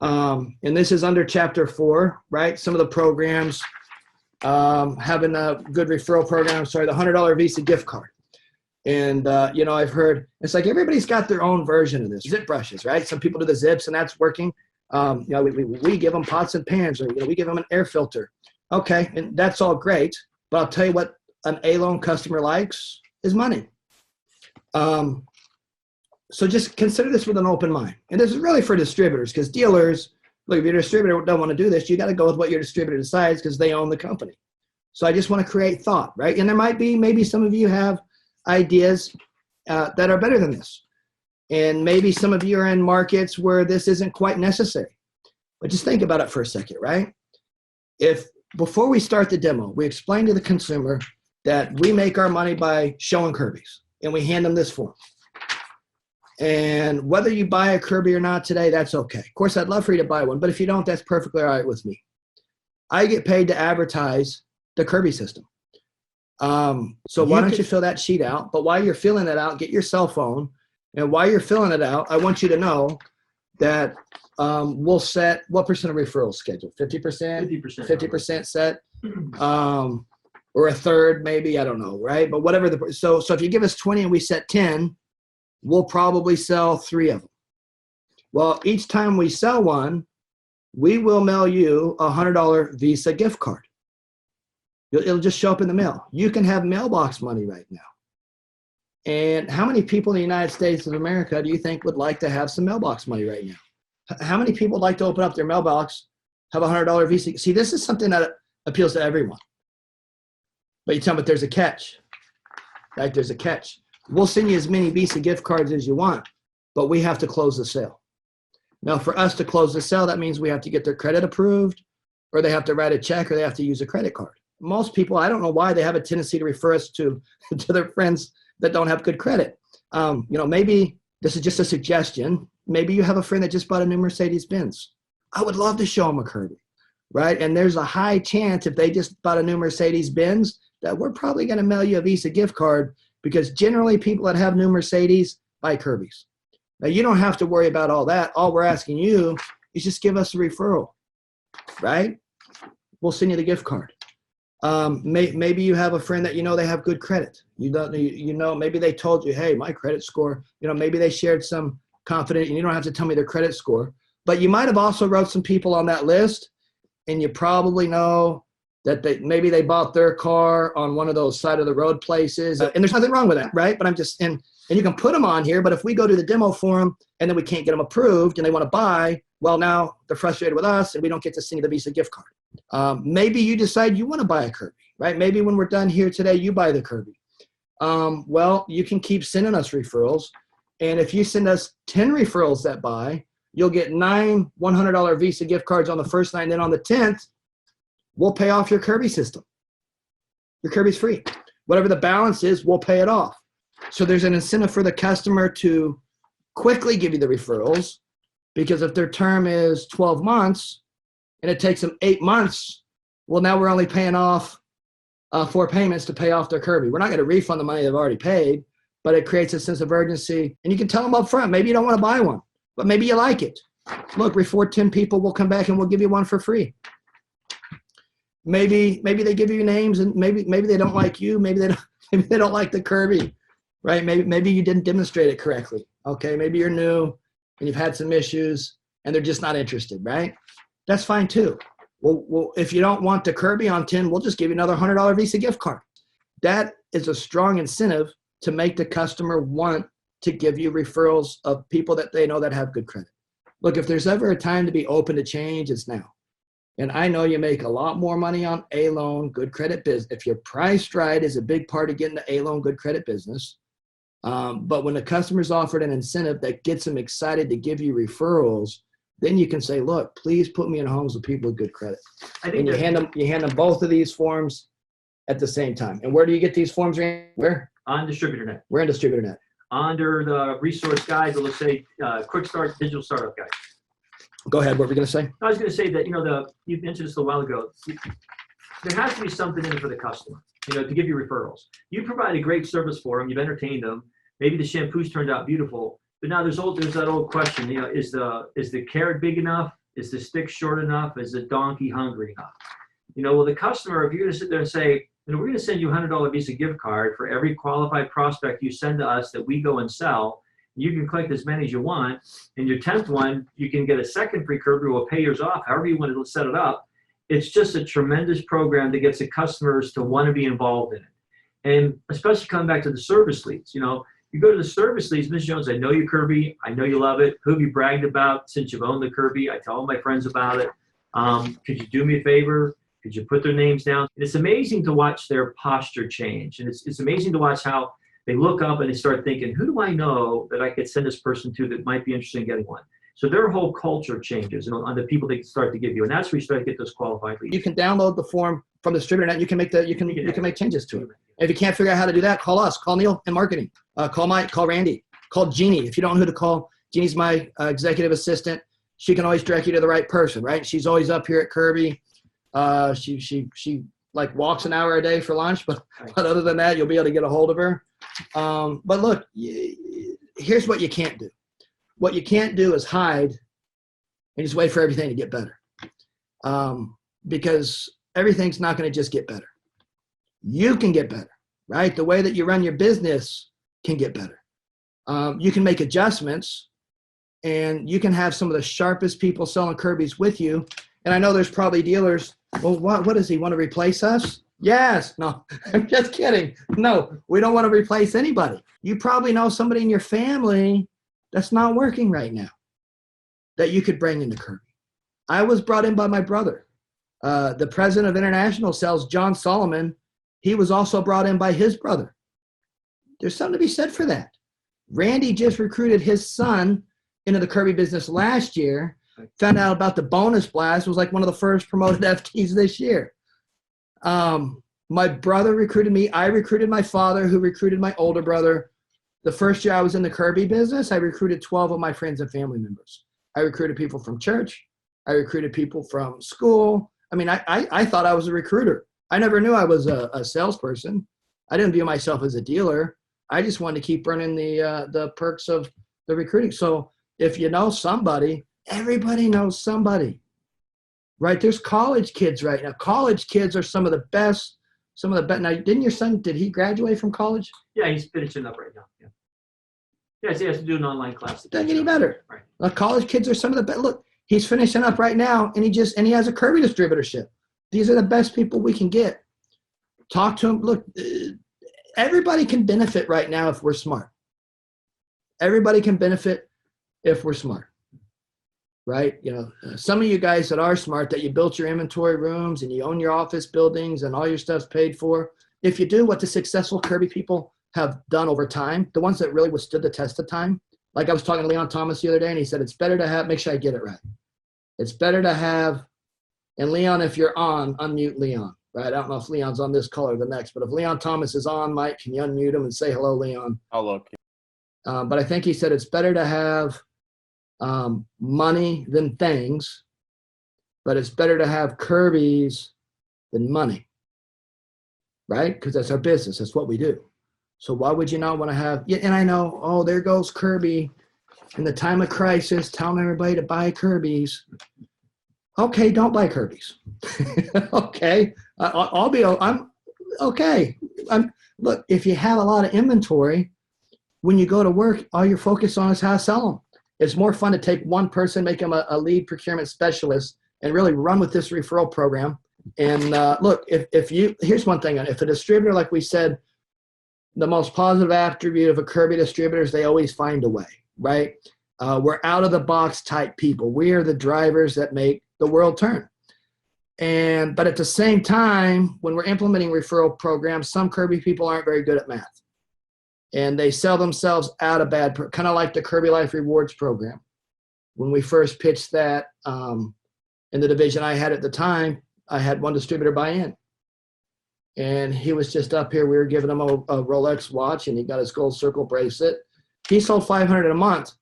B: and this is under chapter 4, right? Some of the programs, having a good referral program, the $100 Visa gift card. And, I've heard, it's like everybody's got their own version of this. Zip brushes, right? Some people do the zips, and that's working. We give them pots and pans, or, we give them an air filter. Okay, and that's all great. But I'll tell you what an A-loan customer likes is money. So just consider this with an open mind. And this is really for distributors, because dealers, look, if your distributor don't want to do this, you got to go with what your distributor decides, because they own the company. So I just want to create thought, right? And there might be, maybe some of you have ideas that are better than this. And maybe some of you are in markets where this isn't quite necessary. But just think about it for a second, right? If before we start the demo, we explain to the consumer that we make our money by showing Kirby's, and we hand them this form. And whether you buy a Kirby or not today, that's okay. Of course, I'd love for you to buy one, but if you don't, that's perfectly all right with me. I get paid to advertise the Kirby system. So why don't you fill that sheet out? But while you're filling it out, get your cell phone. And while you're filling it out, I want you to know that we'll set what percent of referrals schedule? 50%?
C: 50%.
B: 50% set? Or a third, maybe, I don't know, right? But whatever so if you give us 20 and we set 10, we'll probably sell 3 of them. Well, each time we sell one, we will mail you a $100 Visa gift card. It'll just show up in the mail. You can have mailbox money right now. And how many people in the United States of America do you think would like to have some mailbox money right now? How many people would like to open up their mailbox, have a $100 Visa? See, this is something that appeals to everyone. But you tell me, but there's a catch. Right? There's a catch. We'll send you as many Visa gift cards as you want, but we have to close the sale. Now, for us to close the sale, that means we have to get their credit approved, or they have to write a check, or they have to use a credit card. Most people, I don't know why, they have a tendency to refer us to their friends that don't have good credit. Maybe this is just a suggestion. Maybe you have a friend that just bought a new Mercedes-Benz. I would love to show them a Kirby, right? And there's a high chance if they just bought a new Mercedes-Benz that we're probably going to mail you a Visa gift card, because generally people that have new Mercedes buy Kirby's. Now, you don't have to worry about all that. All we're asking you is just give us a referral, right? We'll send you the gift card. Maybe you have a friend that they have good credit. Maybe they told you, hey, my credit score, maybe they shared some confident, and you don't have to tell me their credit score. But you might have also wrote some people on that list, and you probably know that maybe they bought their car on one of those side of the road places. And there's nothing wrong with that, right? But I'm just, and you can put them on here, but if we go to the demo forum and then we can't get them approved and they want to buy, well, now they're frustrated with us and we don't get to send you the Visa gift card. Maybe you decide you want to buy a Kirby, right? Maybe when we're done here today, you buy the Kirby. Well, you can keep sending us referrals. And if you send us 10 referrals that buy, you'll get 9 $100 Visa gift cards on the first 9. Then on the 10th, we'll pay off your Kirby system. Your Kirby's free. Whatever the balance is, we'll pay it off. So there's an incentive for the customer to quickly give you the referrals, because if their term is 12 months and it takes them 8 months, well, now we're only paying off 4 payments to pay off their Kirby. We're not going to refund the money they've already paid, but it creates a sense of urgency. And you can tell them up front, maybe you don't want to buy one, but maybe you like it. Look, refer 10 people, we'll come back and we'll give you one for free. Maybe they give you names, and maybe they don't like you. Maybe they don't like the Kirby, right? Maybe you didn't demonstrate it correctly. Okay, maybe you're new and you've had some issues and they're just not interested, right? That's fine too. Well, if you don't want the Kirby on 10, we'll just give you another $100 Visa gift card. That is a strong incentive to make the customer want to give you referrals of people that they know that have good credit. Look, if there's ever a time to be open to change, it's now. And I know you make a lot more money on A-loan, good credit business. If you're priced right, is a big part of getting the A-loan, good credit business. But when the customer's offered an incentive that gets them excited to give you referrals, then you can say, look, please put me in homes with people with good credit. And you hand them both of these forms at the same time. And where do you get these forms? Where?
C: On DistributorNet.
B: We're in DistributorNet.
C: Under the resource guide, it'll say Quick Start Digital Startup Guide.
B: Go ahead. What were you going to say?
C: I was going to say that, you mentioned this a while ago. There has to be something in it for the customer, to give you referrals. You provide a great service for them. You've entertained them. Maybe the shampoo's turned out beautiful. But now there's that old question, is the carrot big enough? Is the stick short enough? Is the donkey hungry enough? Well, the customer, if you're going to sit there and say, we're going to send you a $100 Visa gift card for every qualified prospect you send to us that we go and sell, you can collect as many as you want. And your 10th one, you can get a second free Kirby. We'll pay yours off, however you want to set it up. It's just a tremendous program that gets the customers to want to be involved in it. And especially coming back to the service leads, you go to the service leads, Ms. Jones, I know your Kirby. I know you love it. Who have you bragged about since you've owned the Kirby? I tell all my friends about it. Could you do me a favor? Could you put their names down? And it's amazing to watch their posture change. And it's amazing to watch how they look up and they start thinking, who do I know that I could send this person to that might be interested in getting one? So their whole culture changes on the people they start to give you. And that's where you start to get those qualified leads.
B: You can download the form from the DistributorNet. You can make changes to it. If you can't figure out how to do that, call us. Call Neil in marketing. Call Mike. Call Randy. Call Jeannie. If you don't know who to call, Jeannie's my executive assistant. She can always direct you to the right person, right? She's always up here at Kirby. She like walks an hour a day for lunch, but other than that, you'll be able to get a hold of her. But look, here's what you can't do. What you can't do is hide and just wait for everything to get better. Because everything's not going to just get better. You can get better, right? The way that you run your business can get better. You can make adjustments, and you can have some of the sharpest people selling Kirby's with you. And I know there's probably dealers, well, what does he want to replace us? Yes. No, I'm just kidding. No, we don't want to replace anybody. You probably know somebody in your family that's not working right now that you could bring into Kirby. I was brought in by my brother. The president of international sales, John Solomon, he was also brought in by his brother. There's something to be said for that. Randy just recruited his son into the Kirby business last year, found out about the bonus blast, was like one of the first promoted FTs this year. My brother recruited me. I recruited my father, who recruited my older brother. The first year I was in the Kirby business, I recruited 12 of my friends and family members. I recruited people from church. I recruited people from school. I mean, I thought I was a recruiter. I never knew I was a salesperson. I didn't view myself as a dealer. I just wanted to keep earning the perks of the recruiting. So if you know somebody, everybody knows somebody, right? There's college kids right now. College kids are some of the best. Now, didn't your son, did he graduate from college?
C: Yeah, he's finishing up right now. Yeah. Yes, he has to do an online class.
B: It doesn't get any better.
C: Right.
B: College kids are some of the best. Look, he's finishing up right now, and he has a Kirby distributorship. These are the best people we can get. Talk to him. Look, everybody can benefit right now if we're smart. Everybody can benefit if we're smart, right? You know, some of you guys that are smart, that you built your inventory rooms and you own your office buildings and all your stuff's paid for. If you do what the successful Kirby people have done over time, the ones that really withstood the test of time, like I was talking to Leon Thomas the other day, and he said, it's better to have, make sure I get it right. It's better to have, and Leon, if you're on, unmute Leon, right? I don't know if Leon's on this call or the next, but if Leon Thomas is on, Mike, can you unmute him and say hello, Leon?
A: I'll look.
B: But I think he said it's better to have money than things, but it's better to have Kirby's than money, right? Because that's our business. That's what we do. So why would you not want to have, and I know, oh, there goes Kirby in the time of crisis, telling everybody to buy Kirby's. Okay, don't buy Kirby's. Okay, I'm okay. Look, if you have a lot of inventory, when you go to work, all you're focused on is how to sell them. It's more fun to take one person, make them a lead procurement specialist, and really run with this referral program. And look, here's one thing. If a distributor, like we said, the most positive attribute of a Kirby distributor is they always find a way, right? We're out of the box type people. We are the drivers that make the world turn. But at the same time, when we're implementing referral programs, some Kirby people aren't very good at math. And they sell themselves out of bad, kind of like the Kirby Life Rewards program. When we first pitched that in the division I had at the time, I had one distributor buy in. And he was just up here. We were giving him a Rolex watch, and he got his gold circle bracelet. He sold $500 a month.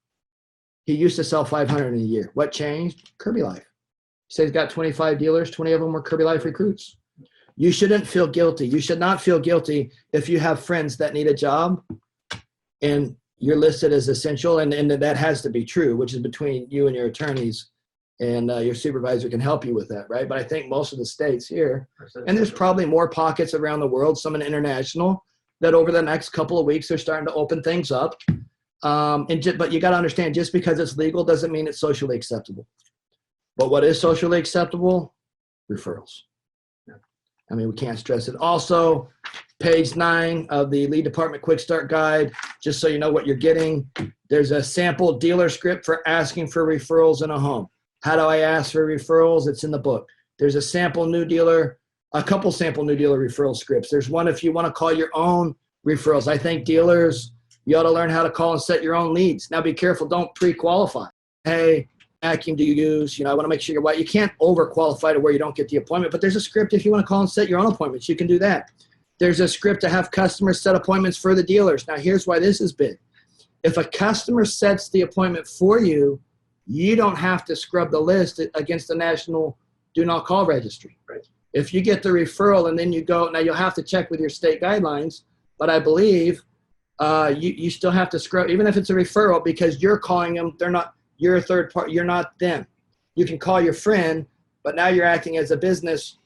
B: He used to sell $500 in a year. What changed? Kirby Life. He said he's got 25 dealers. 20 of them were Kirby Life recruits. You shouldn't feel guilty. You should not feel guilty if you have friends that need a job and you're listed as essential, and that has to be true, which is between you and your attorneys, and your supervisor can help you with that, right? But I think most of the states here, and there's probably more pockets around the world, some in international, that over the next couple of weeks, they're starting to open things up. But you got to understand, just because it's legal doesn't mean it's socially acceptable. But what is socially acceptable? Referrals. I mean, we can't stress it. Also, page 9 of the Lead Department Quick Start Guide, just so you know what you're getting. There's a sample dealer script for asking for referrals in a home. How do I ask for referrals? It's in the book. There's a sample new dealer, a couple sample new dealer referral scripts. There's one if you want to call your own referrals. I think dealers, you ought to learn how to call and set your own leads. Now be careful, don't pre-qualify. Hey, vacuum do you use? I want to make sure you're white. You can't over-qualify to where you don't get the appointment, but there's a script if you want to call and set your own appointments. You can do that. There's a script to have customers set appointments for the dealers. Now here's why this is big. If a customer sets the appointment for you, you don't have to scrub the list against the national do not call registry.
C: Right.
B: If you get the referral and then you go, now you'll have to check with your state guidelines, but I believe you still have to scrub, even if it's a referral, because you're calling them, they're not, you're a third party, you're not them. You can call your friend, but now you're acting as a business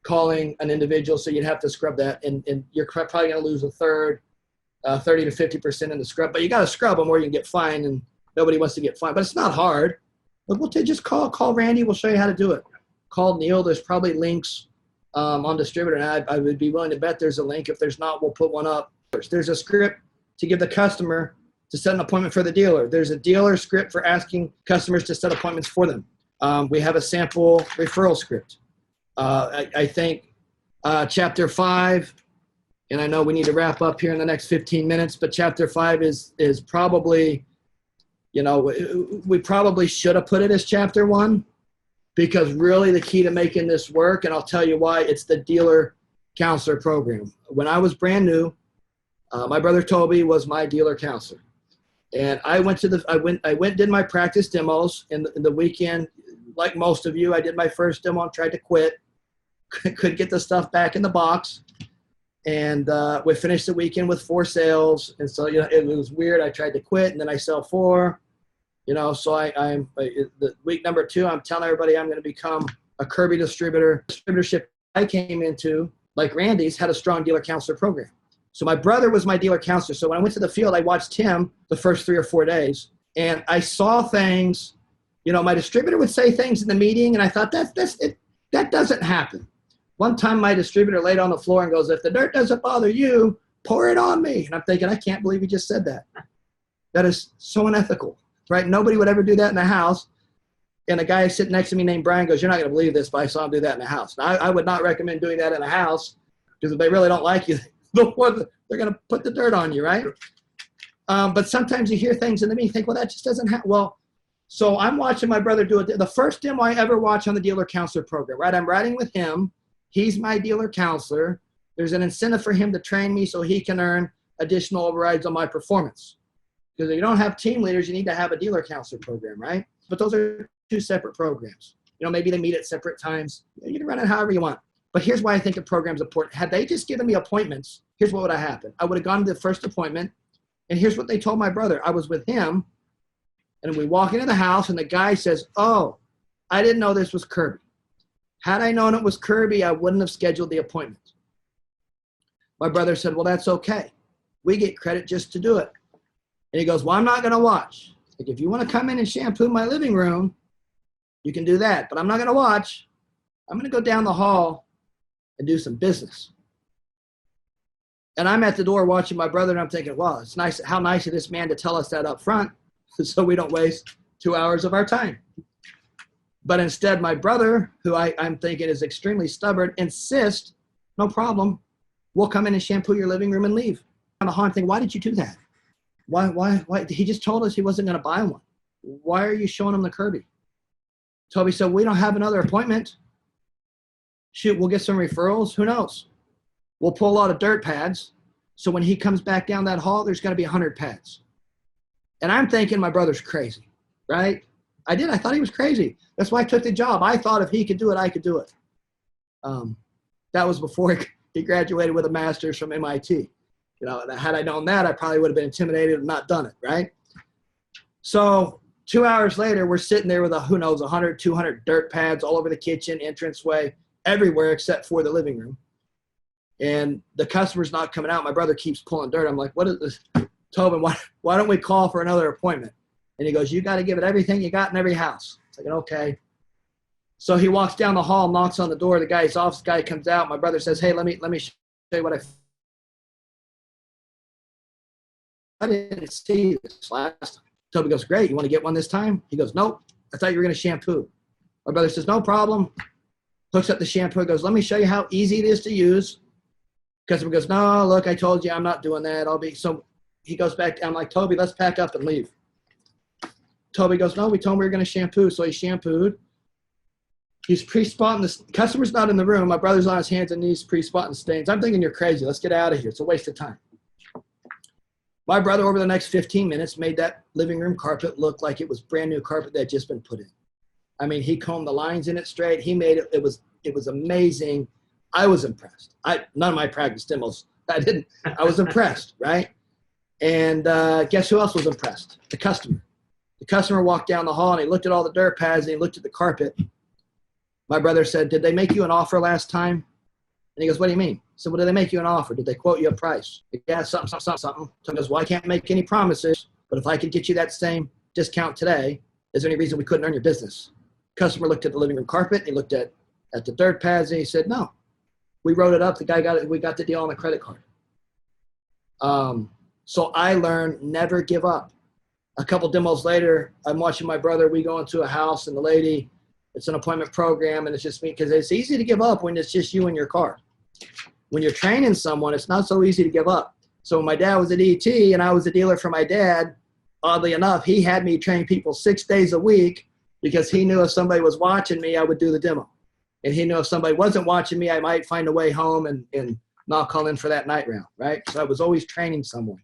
B: calling an individual, so you'd have to scrub that, and you're probably going to lose a third, 30 to 50% in the scrub, but you got to scrub them or you can get fined, and nobody wants to get fined, but it's not hard. But we'll just call Randy, we'll show you how to do it. Call Neil, there's probably links on distributor, and I would be willing to bet there's a link. If there's not, we'll put one up. There's a script to give the customer to set an appointment for the dealer. There's a dealer script for asking customers to set appointments for them. We have a sample referral script. I think chapter 5, and I know we need to wrap up here in the next 15 minutes, but chapter 5 is probably, you know, we probably should have put it as chapter 1, because really the key to making this work, and I'll tell you why, it's the dealer counselor program. When I was brand new, my brother Toby was my dealer counselor. And I went did my practice demos in the weekend. Like most of you, I did my first demo and tried to quit. Could get the stuff back in the box. And we finished the weekend with 4 sales. And so, you know, it was weird. I tried to quit, and then I sell 4. You know, so the week number 2, I'm telling everybody I'm going to become a Kirby distributor. Distributorship I came into, like Randy's, had a strong dealer counselor program. So my brother was my dealer counselor. So when I went to the field, I watched him the first 3 or 4 days, and I saw things. You know, my distributor would say things in the meeting, and I thought that doesn't happen. One time my distributor laid on the floor and goes, "If the dirt doesn't bother you, pour it on me." And I'm thinking, I can't believe he just said that. That is so unethical, right? Nobody would ever do that in the house. And a guy sitting next to me named Brian goes, "You're not going to believe this, but I saw him do that in the house." Now, I would not recommend doing that in a house, because if they really don't like you, they're going to put the dirt on you, right? But sometimes you hear things in the meeting, think, well, that just doesn't happen. Well, so I'm watching my brother do it. The first demo I ever watched on the dealer counselor program, right? I'm riding with him. He's my dealer counselor. There's an incentive for him to train me so he can earn additional overrides on my performance. Because if you don't have team leaders, you need to have a dealer counselor program, right? But those are 2 separate programs. You know, maybe they meet at separate times. You can run it however you want. But here's why I think the program's important. Had they just given me appointments, here's what would have happened. I would have gone to the first appointment, and here's what they told my brother. I was with him, and we walk into the house, and the guy says, "Oh, I didn't know this was Kirby. Had I known it was Kirby, I wouldn't have scheduled the appointment." My brother said, "Well, that's okay. We get credit just to do it." And he goes, "Well, I'm not going to watch. Like, if you want to come in and shampoo my living room, you can do that. But I'm not going to watch. I'm going to go down the hall and do some business." And I'm at the door watching my brother, and I'm thinking, well, it's nice. How nice of this man to tell us that up front so we don't waste 2 hours of our time. But instead, my brother, who I'm thinking is extremely stubborn, insists, "No problem. We'll come in and shampoo your living room and leave." I'm thinking, why did you do that? Why? He just told us he wasn't going to buy one. Why are you showing him the Kirby? Toby said, "We don't have another appointment. Shoot, we'll get some referrals. Who knows? We'll pull a lot of dirt pads. So when he comes back down that hall, there's going to be 100 pads." And I'm thinking my brother's crazy, right? I thought he was crazy. That's why I took the job. I thought if he could do it, I could do it. That was before he graduated with a master's from MIT. You know, had I known that, I probably would have been intimidated and not done it, right? So 2 hours later, we're sitting there with 100, 200 dirt pads all over the kitchen, entranceway, everywhere except for the living room. And the customer's not coming out. My brother keeps pulling dirt. I'm like, what is this? Tobin, why don't we call for another appointment? And he goes, "You got to give it everything you got in every house." It's like, okay. So he walks down the hall, knocks on the door. The guy's office guy comes out. My brother says, "Hey, let me show you what I didn't see this last time." Toby goes, "Great. You want to get one this time?" He goes, "Nope. I thought you were going to shampoo." My brother says, "No problem." Hooks up the shampoo. Goes, "Let me show you how easy it is to use." Customer goes, "No, look, I told you I'm not doing that. So he goes back. I'm like, "Toby, let's pack up and leave." Toby goes, "No, we told him we were going to shampoo." So he shampooed. He's pre-spotting this. Customer's not in the room. My brother's on his hands and knees pre-spotting stains. I'm thinking, you're crazy. Let's get out of here. It's a waste of time. My brother, over the next 15 minutes, made that living room carpet look like it was brand new carpet that had just been put in. I mean, he combed the lines in it straight. He made it. It was amazing. I was impressed. None of my practice demos, I was impressed, right? And guess who else was impressed? The customer. The customer walked down the hall and he looked at all the dirt pads and he looked at the carpet. My brother said, did they make you an offer last time? And he goes, what do you mean? I said, well, did they make you an offer? Did they quote you a price? Yeah, something. So he goes, well, I can't make any promises, but if I could get you that same discount today, is there any reason we couldn't earn your business? Customer looked at the living room carpet. He looked at the dirt pads and he said, no. We wrote it up. The guy got it. We got the deal on the credit card. So I learned never give up. A couple demos later, I'm watching my brother. We go into a house and the lady, it's an appointment program and it's just me because it's easy to give up when it's just you and your car. When you're training someone, it's not so easy to give up. So when my dad was at ET and I was a dealer for my dad, oddly enough, he had me train people 6 days a week because he knew if somebody was watching me, I would do the demo. And he knew if somebody wasn't watching me, I might find a way home and not call in for that night round, right? So I was always training someone.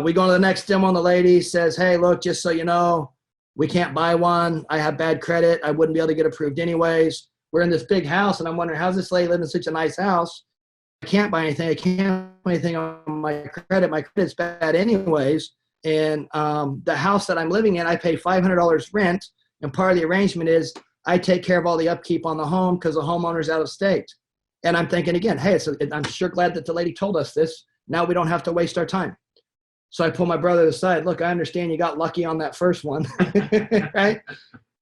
B: We go to the next demo and the lady says, hey, look, just so you know, we can't buy one. I have bad credit. I wouldn't be able to get approved anyways. We're in this big house and I'm wondering, how's this lady live in such a nice house? I can't buy anything. I can't buy anything on my credit. My credit's bad anyways. And the house that I'm living in, I pay $500 rent. And part of the arrangement is I take care of all the upkeep on the home because the homeowner's out of state. And I'm thinking again, hey, I'm sure glad that the lady told us this. Now we don't have to waste our time. So I pull my brother aside. Look, I understand you got lucky on that first one, right?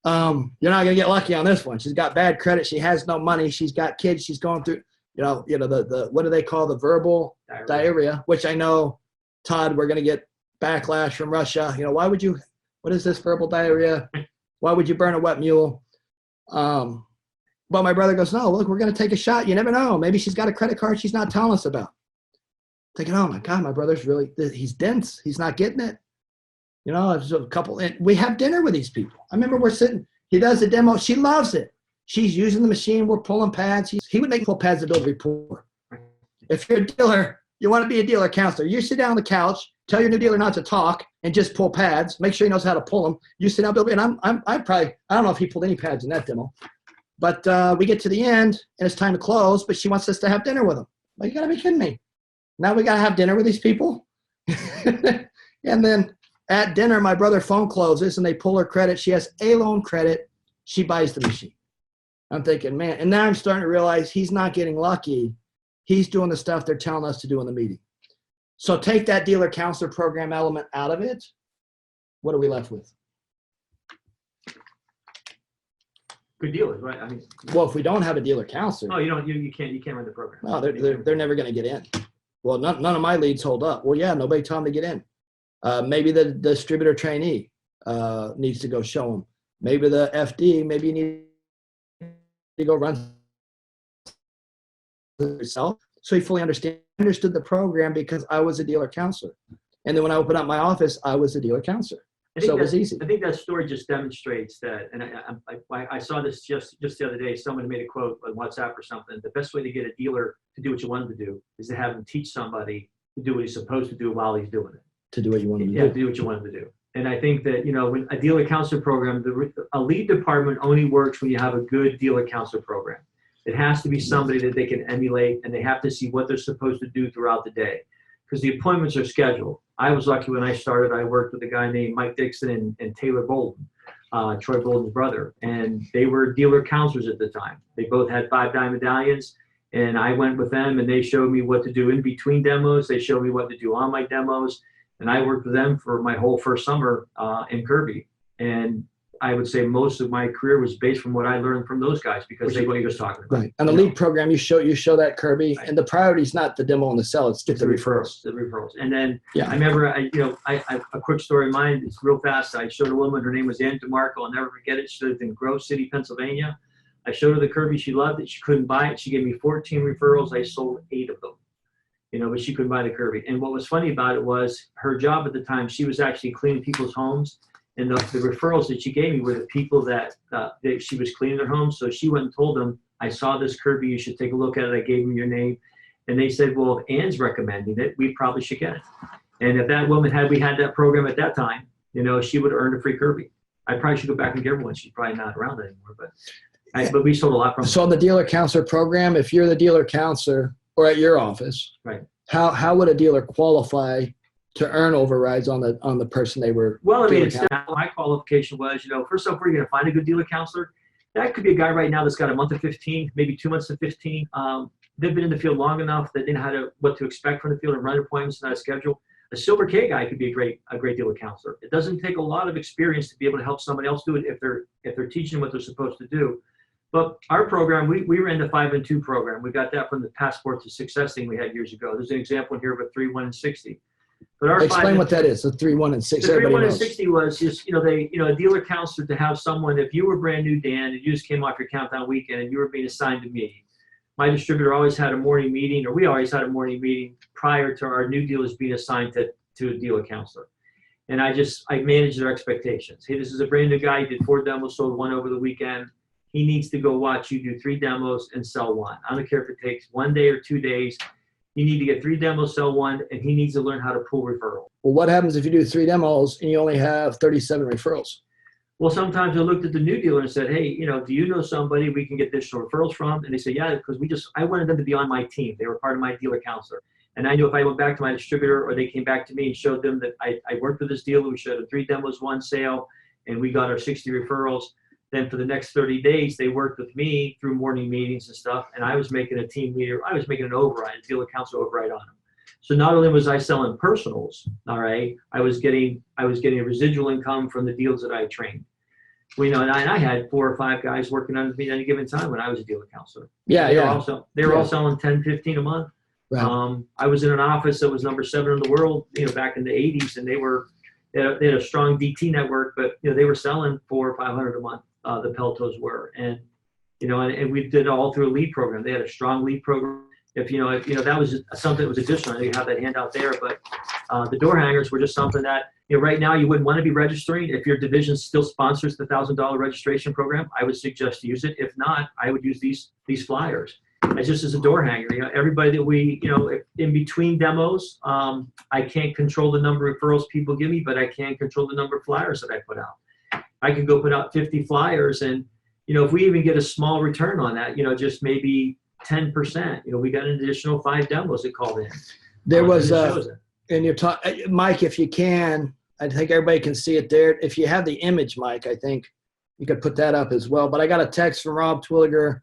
B: You're not going to get lucky on this one. She's got bad credit. She has no money. She's got kids. She's going through, the what do they call the verbal diarrhea, which I know, Todd, we're going to get backlash from Russia. What is this verbal diarrhea? Why would you burn a wet mule? But my brother goes, no, look, we're going to take a shot. You never know. Maybe she's got a credit card she's not telling us about. Thinking, oh my God, my brother's he's dense. He's not getting it. There's a couple, and we have dinner with these people. I remember we're sitting, he does the demo. She loves it. She's using the machine. We're pulling pads. He would make pull pads to build rapport. If you're a dealer, you want to be a dealer counselor. You sit down on the couch, tell your new dealer not to talk and just pull pads. Make sure he knows how to pull them. You sit down, build, and I don't know if he pulled any pads in that demo, but we get to the end and it's time to close, but she wants us to have dinner with him. Like, you gotta be kidding me. Now we got to have dinner with these people. And then at dinner, my brother phone closes and they pull her credit. She has a loan credit. She buys the machine. I'm thinking, man, and now I'm starting to realize he's not getting lucky. He's doing the stuff they're telling us to do in the meeting. So take that dealer counselor program element out of it. What are we left with?
C: Good dealers, right? I mean,
B: well, if we don't have a dealer counselor.
C: Oh, you can't run the program.
B: No, they're never going to get in. Well, none of my leads hold up. Well, yeah, nobody told them to get in. Maybe the distributor trainee needs to go show them. Maybe the FD, maybe you need to go run yourself. So he fully understood the program because I was a dealer counselor. And then when I opened up my office, I was a dealer counselor. So it was easy.
C: I think that story just demonstrates that, and I saw this just the other day. Someone made a quote on WhatsApp or something. The best way to get a dealer to do what you want him to do is to have him teach somebody to do what he's supposed to do while he's doing it.
B: To do what you want him to do.
C: Yeah, to do what you want him to do. And I think that, when a dealer counselor program, a lead department only works when you have a good dealer counselor program. It has to be somebody that they can emulate, and they have to see what they're supposed to do throughout the day, because the appointments are scheduled. I was lucky when I started. I worked with a guy named Mike Dixon and Taylor Bolden, Troy Bolden's brother, and they were dealer counselors at the time. They both had 5-dime medallions, and I went with them, and they showed me what to do in between demos. They showed me what to do on my demos, and I worked with them for my whole first summer in Kirby. And I would say most of my career was based from what I learned from those guys, because they what he was talking about.
B: Right. And the lead program, you show that Kirby, right. And the priority is not the demo and the sell, it's get the referrals.
C: The referrals. And then I remember, a quick story of mine, it's real fast. I showed a woman, her name was Ann DeMarco. I'll never forget it. She lived in Grove City, Pennsylvania. I showed her the Kirby. She loved it. She couldn't buy it. She gave me 14 referrals. I sold 8 of them. But she couldn't buy the Kirby. And what was funny about it was her job at the time, she was actually cleaning people's homes. And the referrals that she gave me were the people that she was cleaning their homes. So she went and told them, I saw this Kirby, you should take a look at it. I gave them your name. And they said, well, if Ann's recommending it, we probably should get it. And if that woman we had that program at that time, she would earn a free Kirby. I probably should go back and get her one. She's probably not around anymore. But But we sold a lot from
B: So on the dealer counselor program, if you're the dealer counselor or at your office,
C: right.
B: how would a dealer qualify to earn overrides on the person they were?
C: Well, I mean,
B: dealer
C: my qualification was, first off, we're going to find a good dealer counselor. That could be a guy right now that's got a month of 15, maybe 2 months of 15. They've been in the field long enough that they know what to expect from the field and run appointments and how to schedule. A silver K guy could be a great dealer counselor. It doesn't take a lot of experience to be able to help somebody else do it if they're teaching what they're supposed to do. But our program, we ran the 5 and 2 program. We got that from the Passport to Success thing we had years ago. There's an example here of a 3, 1, and 60. But our
B: Explain what that is. The 3, 1, and 6.
C: The 3, 1, and
B: knows.
C: 60 was just, a dealer counselor to have someone, if you were brand new, Dan, and you just came off your countdown weekend and you were being assigned to me, my distributor always had a morning meeting, or we always had a morning meeting prior to our new dealers being assigned to a dealer counselor. And I managed their expectations. Hey, this is a brand new guy. He did 4 demos, sold 1 over the weekend. He needs to go watch you do 3 demos and sell 1. I don't care if it takes 1 day or 2 days. You need to get 3 demos, sell 1, and he needs to learn how to pull referrals.
B: Well, what happens if you do 3 demos and you only have 37 referrals?
C: Well, sometimes I looked at the new dealer and said, hey, do you know somebody we can get additional referrals from? And they said, yeah, because I wanted them to be on my team. They were part of my dealer counselor. And I knew if I went back to my distributor or they came back to me and showed them that I worked with this dealer, we showed them 3 demos, 1 sale, and we got our 60 referrals. Then for the next 30 days, they worked with me through morning meetings and stuff. And I was making a team leader. I was making an override, a dealer counselor override on them. So not only was I selling personals, all right, I was getting a residual income from the deals that I trained. And I had 4 or 5 guys working under me at any given time when I was a dealer counselor.
B: Yeah,
C: They were all selling 10, 15 a month. Right. I was in an office that was number 7 in the world, back in the 80s, and they had a strong DT network, but they were selling 400 or 500 a month. The Peltos were, and we did it all through a lead program. They had a strong lead program. If that was something that was additional, you have that handout there. But the door hangers were just something that right now you wouldn't want to be registering. If your division still sponsors the $1,000 registration program, I would suggest to use it. If not, I would use these flyers. It's just as a door hanger. Everybody that we in between demos, I can't control the number of referrals people give me, but I can control the number of flyers that I put out. I could go put out 50 flyers, and if we even get a small return on that, just maybe 10%, we got an additional 5 demos that called in.
B: There was and you're talking, Mike, if you can, I think everybody can see it there. If you have the image, Mike, I think you could put that up as well. But I got a text from Rob Twilliger,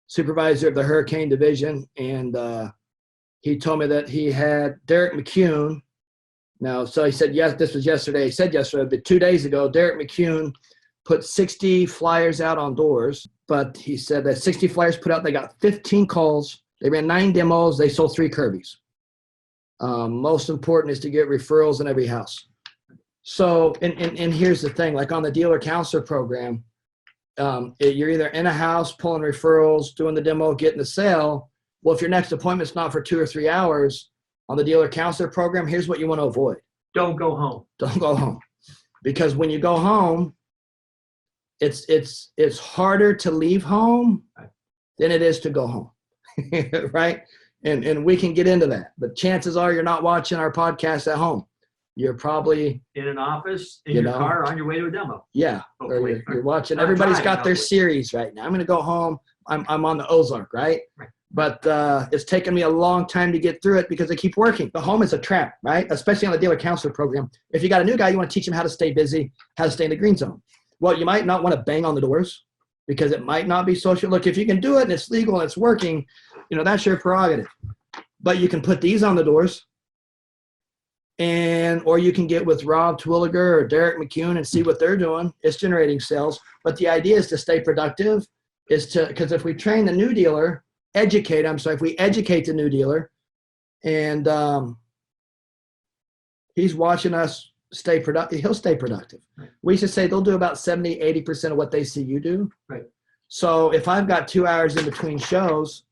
B: supervisor of the Hurricane Division, and he told me that he had Derek McCune. Now, so he said, yes, this was yesterday. He said yesterday, but 2 days ago, Derek McCune put 60 flyers out on doors. But he said that 60 flyers put out, they got 15 calls. They ran 9 demos. They sold 3 Kirby's. Most important is to get referrals in every house. So, and here's the thing, like on the dealer counselor program, you're either in a house pulling referrals, doing the demo, getting the sale. Well, if your next appointment's not for 2 or 3 hours, on the dealer counselor program, here's what you want to avoid.
C: Don't go home.
B: Don't go home. Because when you go home, it's harder to leave home than it is to go home. Right? And we can get into that. But chances are you're not watching our podcast at home. You're probably
C: in an office, in your car, on your way to a demo.
B: Yeah. Or you're watching. Everybody's got their series right now. I'm going to go home. I'm on the Ozark, right? But it's taken me a long time to get through it because I keep working. The home is a trap, right? Especially on the dealer counselor program. If you got a new guy, you want to teach him how to stay busy, how to stay in the green zone. Well, you might not want to bang on the doors because it might not be social. Look, if you can do it and it's legal and it's working, that's your prerogative. But you can put these on the doors, or you can get with Rob Twilliger or Derek McCune and see what they're doing. It's generating sales. But the idea is to stay productive, because if we train the new dealer, educate them. So if we educate the new dealer and he's watching us stay productive, he'll stay productive. Right. We should say they'll do about 70, 80% of what they see you do.
C: Right.
B: So if I've got 2 hours in between shows,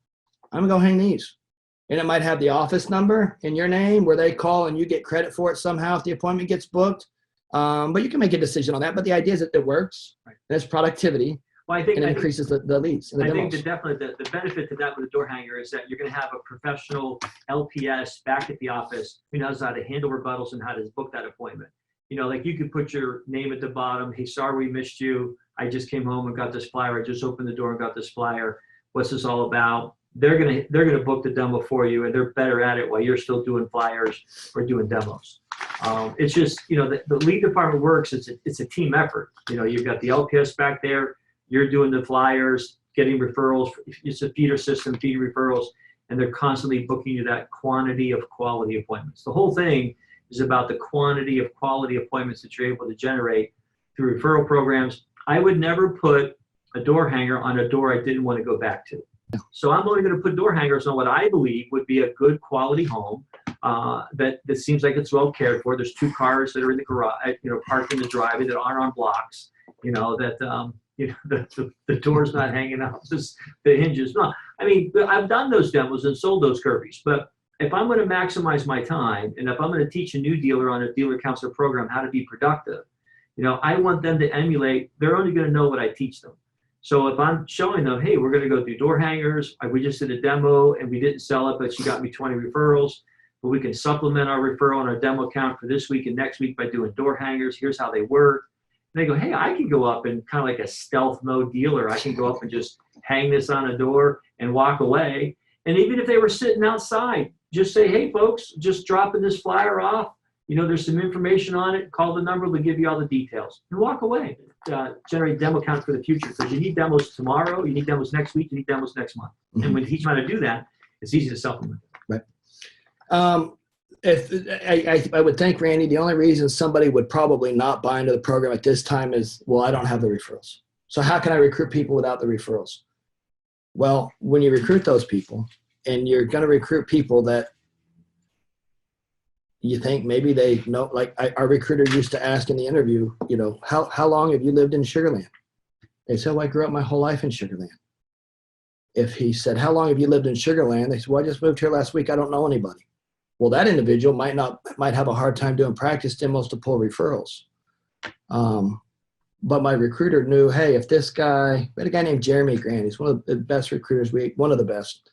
B: I'm going to go hang these. And it might have the office number in your name where they call and you get credit for it somehow if the appointment gets booked. But you can make a decision on that. But the idea is that it works. Right. And it's productivity.
C: Well, I think
B: it increases the leads. And the demos.
C: Think that definitely the benefit to that with a door hanger is that you're going to have a professional LPS back at the office who knows how to handle rebuttals and how to book that appointment. Like you could put your name at the bottom. Hey, sorry we missed you. I just came home and got this flyer. I just opened the door and got this flyer. What's this all about? They're gonna book the demo for you, and they're better at it while you're still doing flyers or doing demos. It's just, you know, the lead department works. It's a team effort. You know, you've got the LPS back there. You're doing the flyers, getting referrals. It's a feeder system, feeding referrals, and they're constantly booking you that quantity of quality appointments. The whole thing is about the quantity of quality appointments that you're able to generate through referral programs. I would never put a door hanger on a door I didn't want to go back to. So I'm only going to put door hangers on what I believe would be a good quality home that seems like it's well cared for. There's 2 cars that are in the garage, you know, parked in the driveway that aren't on blocks, you know, that you know, the door's not hanging out, just the hinges. No, I mean, I've done those demos and sold those Kirby's, but if I'm going to maximize my time, and if I'm going to teach a new dealer on a dealer counselor program how to be productive, you know, I want them to emulate. They're only going to know what I teach them. So if I'm showing them, hey, we're going to go do door hangers. We just did a demo and we didn't sell it, but she got me 20 referrals. But we can supplement our referral and our demo count for this week and next week by doing door hangers. Here's how they work. And they go, hey, I can go up and kind of like a stealth mode dealer. I can go up and just hang this on a door and walk away. And even if they were sitting outside, just say, hey, folks, just dropping this flyer off. You know, there's some information on it. Call the number. They'll give you all the details. And walk away. Generate demo count for the future, because you need demos tomorrow. You need demos next week. You need demos next month. Mm-hmm. And when you teach them how to do that, it's easy to supplement.
B: Right. If I would think, Randy, the only reason somebody would probably not buy into the program at this time is, well, I don't have the referrals. So how can I recruit people without the referrals? Well, when you recruit those people, and you're going to recruit people that you think maybe they know, like our recruiter used to ask in the interview, you know, how long have you lived in Sugar Land? They said, well, I grew up my whole life in Sugar Land. If he said, how long have you lived in Sugar Land? They said, well, I just moved here last week. I don't know anybody. Well, that individual might have a hard time doing practice demos to pull referrals. But my recruiter knew, hey, if this guy, we had a guy named Jeremy Grant. He's one of the best recruiters, one of the best.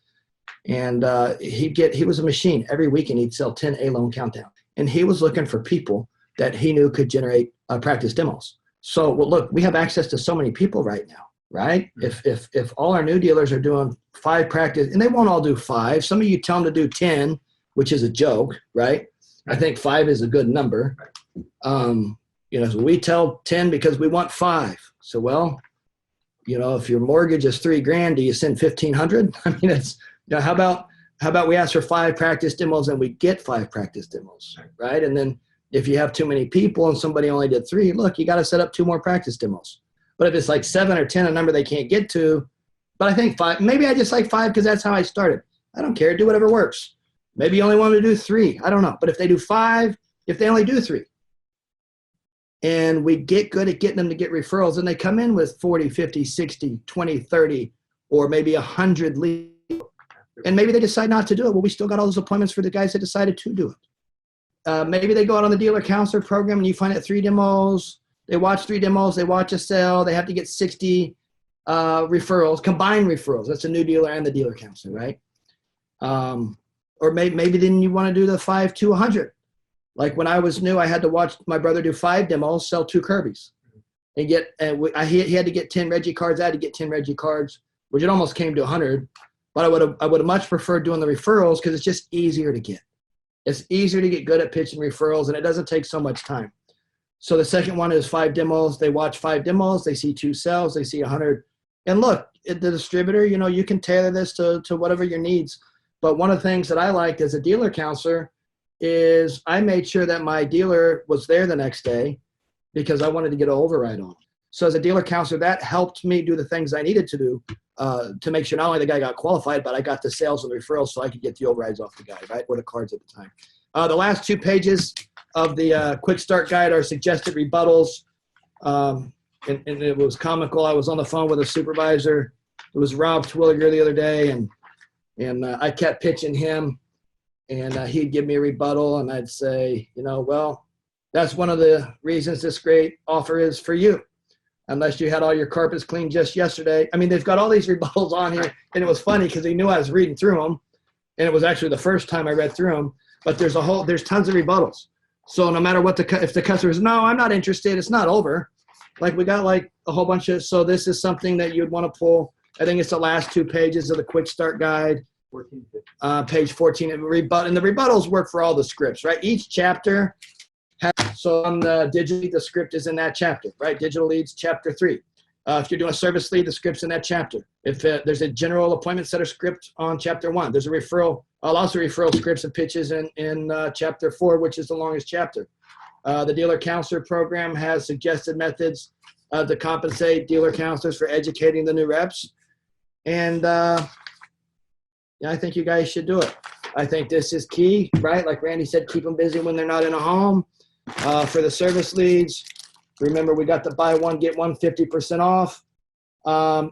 B: And he was a machine. Every weekend he'd sell 10 A-loan countdown. And he was looking for people that he knew could generate practice demos. So, well, look, we have access to so many people right now, right? If all our new dealers are doing 5 practice, and they won't all do 5. Some of you tell them to do 10, which is a joke, right? I think 5 is a good number. You know, so we tell 10 because we want 5. So, well, you know, if your mortgage is $3,000, do you send 1,500? I mean, it's, you know, how about we ask for 5 practice demos and we get 5 practice demos, right? And then if you have too many people and somebody only did 3, look, you got to set up 2 more practice demos. But if it's like 7 or 10, a number they can't get to, but I think 5, maybe I just like 5 because that's how I started. I don't care. Do whatever works. Maybe you only want to do 3. I don't know. But if they do 5, if they only do 3, and we get good at getting them to get referrals, and they come in with 40, 50, 60, 20, 30, or maybe 100 leads, and maybe they decide not to do it. Well, we still got all those appointments for the guys that decided to do it. Maybe they go out on the dealer counselor program and you find out 3 demos. They watch 3 demos. They watch a sale. They have to get 60 referrals, combined referrals. That's a new dealer and the dealer counselor, right? Or maybe then you want to do the 5 to 100. Like when I was new, I had to watch my brother do 5 demos, sell 2 Kirby's, and he had to get 10 Reggie cards. I had to get 10 Reggie cards, which it almost came to 100. But I would have much preferred doing the referrals because it's just easier to get. It's easier to get good at pitching referrals, and it doesn't take so much time. So the second one is 5 demos. They watch 5 demos. They see 2 sales. They see 100. And look, the distributor, you know, you can tailor this to whatever your needs. But one of the things that I liked as a dealer counselor is I made sure that my dealer was there the next day because I wanted to get an override on. So as a dealer counselor, that helped me do the things I needed to do to make sure not only the guy got qualified, but I got the sales and the referrals so I could get the overrides off the guy, right, or the cards at the time. The last 2 pages of the quick start guide are suggested rebuttals. And it was comical. I was on the phone with a supervisor. It was Rob Twilliger the other day, and I kept pitching him, and he'd give me a rebuttal, and I'd say, you know, well, that's one of the reasons this great offer is for you. Unless you had all your carpets cleaned just yesterday. I mean, they've got all these rebuttals on here, and it was funny because he knew I was reading through them, and it was actually the first time I read through them. But there's tons of rebuttals. So no matter what if the customer says, no, I'm not interested, it's not over. like we got like a whole bunch of, so this is something that you'd want to pull. I think it's the last 2 pages of the quick start guide.
C: 14.
B: Page 14 and the rebuttals work for all the scripts, right? Each chapter has, so on the digital lead, the script is in that chapter, right? Digital leads, chapter 3. If you're doing a service lead, the script's in that chapter. If there's a general appointment setter script on chapter 1, there's a referral, lots of referral scripts and pitches in chapter 4, which is the longest chapter. The dealer counselor program has suggested methods to compensate dealer counselors for educating the new reps. And yeah, I think you guys should do it. I think this is key, right? Like Randy said, keep them busy when they're not in a home. For the service leads, remember we got the buy one, get one 50% off.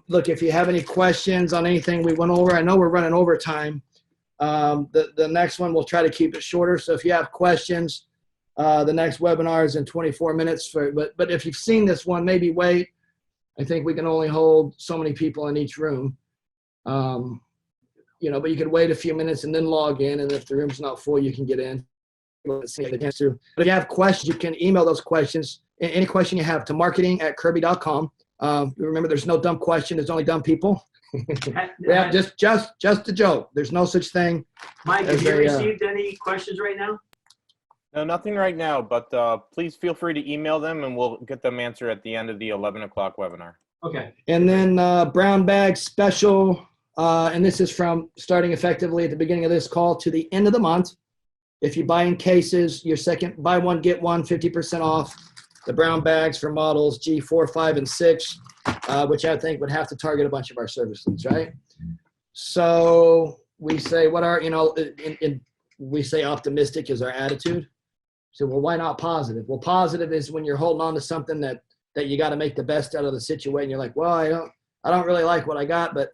B: Look, if you have any questions on anything we went over, I know we're running over time. The next one, we'll try to keep it shorter. So if you have questions, the next webinar is in 24 minutes. But if you've seen this one, maybe wait. I think we can only hold so many people in each room. You know, but you could wait a few minutes and then log in. And if the room's not full, you can get in. But if you have questions, you can email those questions. Any question you have to marketing@kirby.com. Remember, there's no dumb question. There's only dumb people. Yeah, just a joke. There's no such thing.
C: Mike, have you received any questions right now?
A: No, nothing right now, but please feel free to email them and we'll get them answered at the end of the 11 o'clock webinar.
C: Okay.
B: And then brown bag special, and this is from starting effectively at the beginning of this call to the end of the month. If you buy in cases, your second buy one, get one 50% off. The brown bags for models G4, 5, and 6, which I think would have to target a bunch of our service leads, right? So we say, what are, you know, we say optimistic is our attitude. So, well, why not positive? Well, positive is when you're holding on to something that you got to make the best out of the situation. You're like, well, I don't really like what I got, but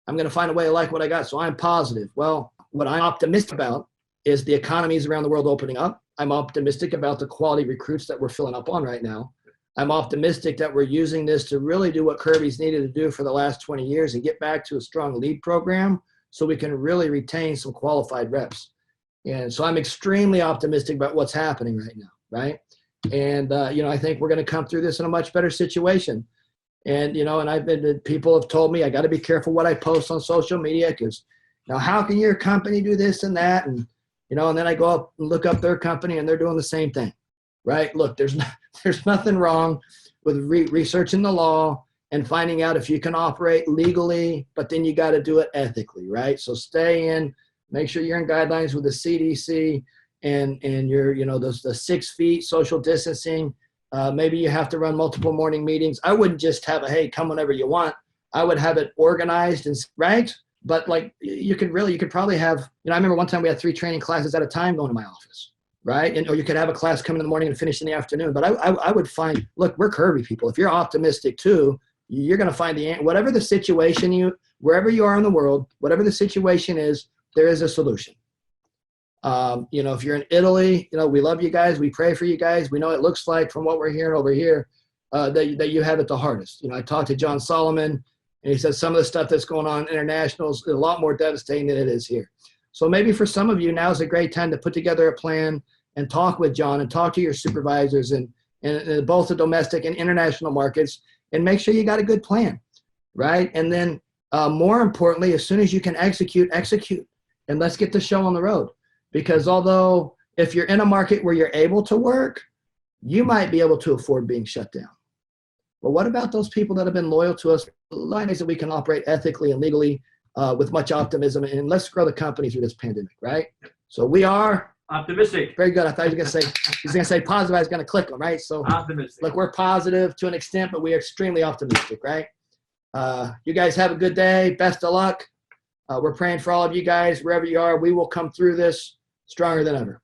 B: I'm going to find a way to like what I got. So I'm positive. Well, what I'm optimistic about is the economies around the world opening up. I'm optimistic about the quality recruits that we're filling up on right now. I'm optimistic that we're using this to really do what Kirby's needed to do for the last 20 years and get back to a strong lead program so we can really retain some qualified reps. And so I'm extremely optimistic about what's happening right now, right? And, you know, I think we're going to come through this in a much better situation. And, you know, and people have told me I got to be careful what I post on social media because, you know, how can your company do this and that? And, you know, and then I go up and look up their company and they're doing the same thing, right? Look, there's nothing wrong with researching the law and finding out if you can operate legally, but then you got to do it ethically, right? So stay in, make sure you're in guidelines with the CDC and you're, you know, the 6 feet social distancing. Maybe you have to run multiple morning meetings. I wouldn't just have a, hey, come whenever you want. I would have it organized and right. But like you could probably have, you know, I remember one time we had 3 training classes at a time going to my office, right? And or you could have a class come in the morning and finish in the afternoon. But I would find, look, we're Kirby people. If you're optimistic too, you're going to find whatever the situation wherever you are in the world, whatever the situation is, there is a solution. You know, if you're in Italy, you know, we love you guys. We pray for you guys. We know it looks like from what we're hearing over here that you have it the hardest. You know, I talked to John Solomon. And he says some of the stuff that's going on international is a lot more devastating than it is here. So maybe for some of you, now is a great time to put together a plan and talk with John and talk to your supervisors and both the domestic and international markets and make sure you got a good plan, right? And then more importantly, as soon as you can execute, and let's get the show on the road. Because although if you're in a market where you're able to work, you might be able to afford being shut down. But what about those people that have been loyal to us? The line is that we can operate ethically and legally with much optimism, and let's grow the company through this pandemic, right? So we are
C: optimistic.
B: Very good. I thought he was going to say positive. I was going to click them, right? So
C: optimistic.
B: Look, we're positive to an extent, but we are extremely optimistic, right? You guys have a good day. Best of luck. We're praying for all of you guys wherever you are. We will come through this stronger than ever.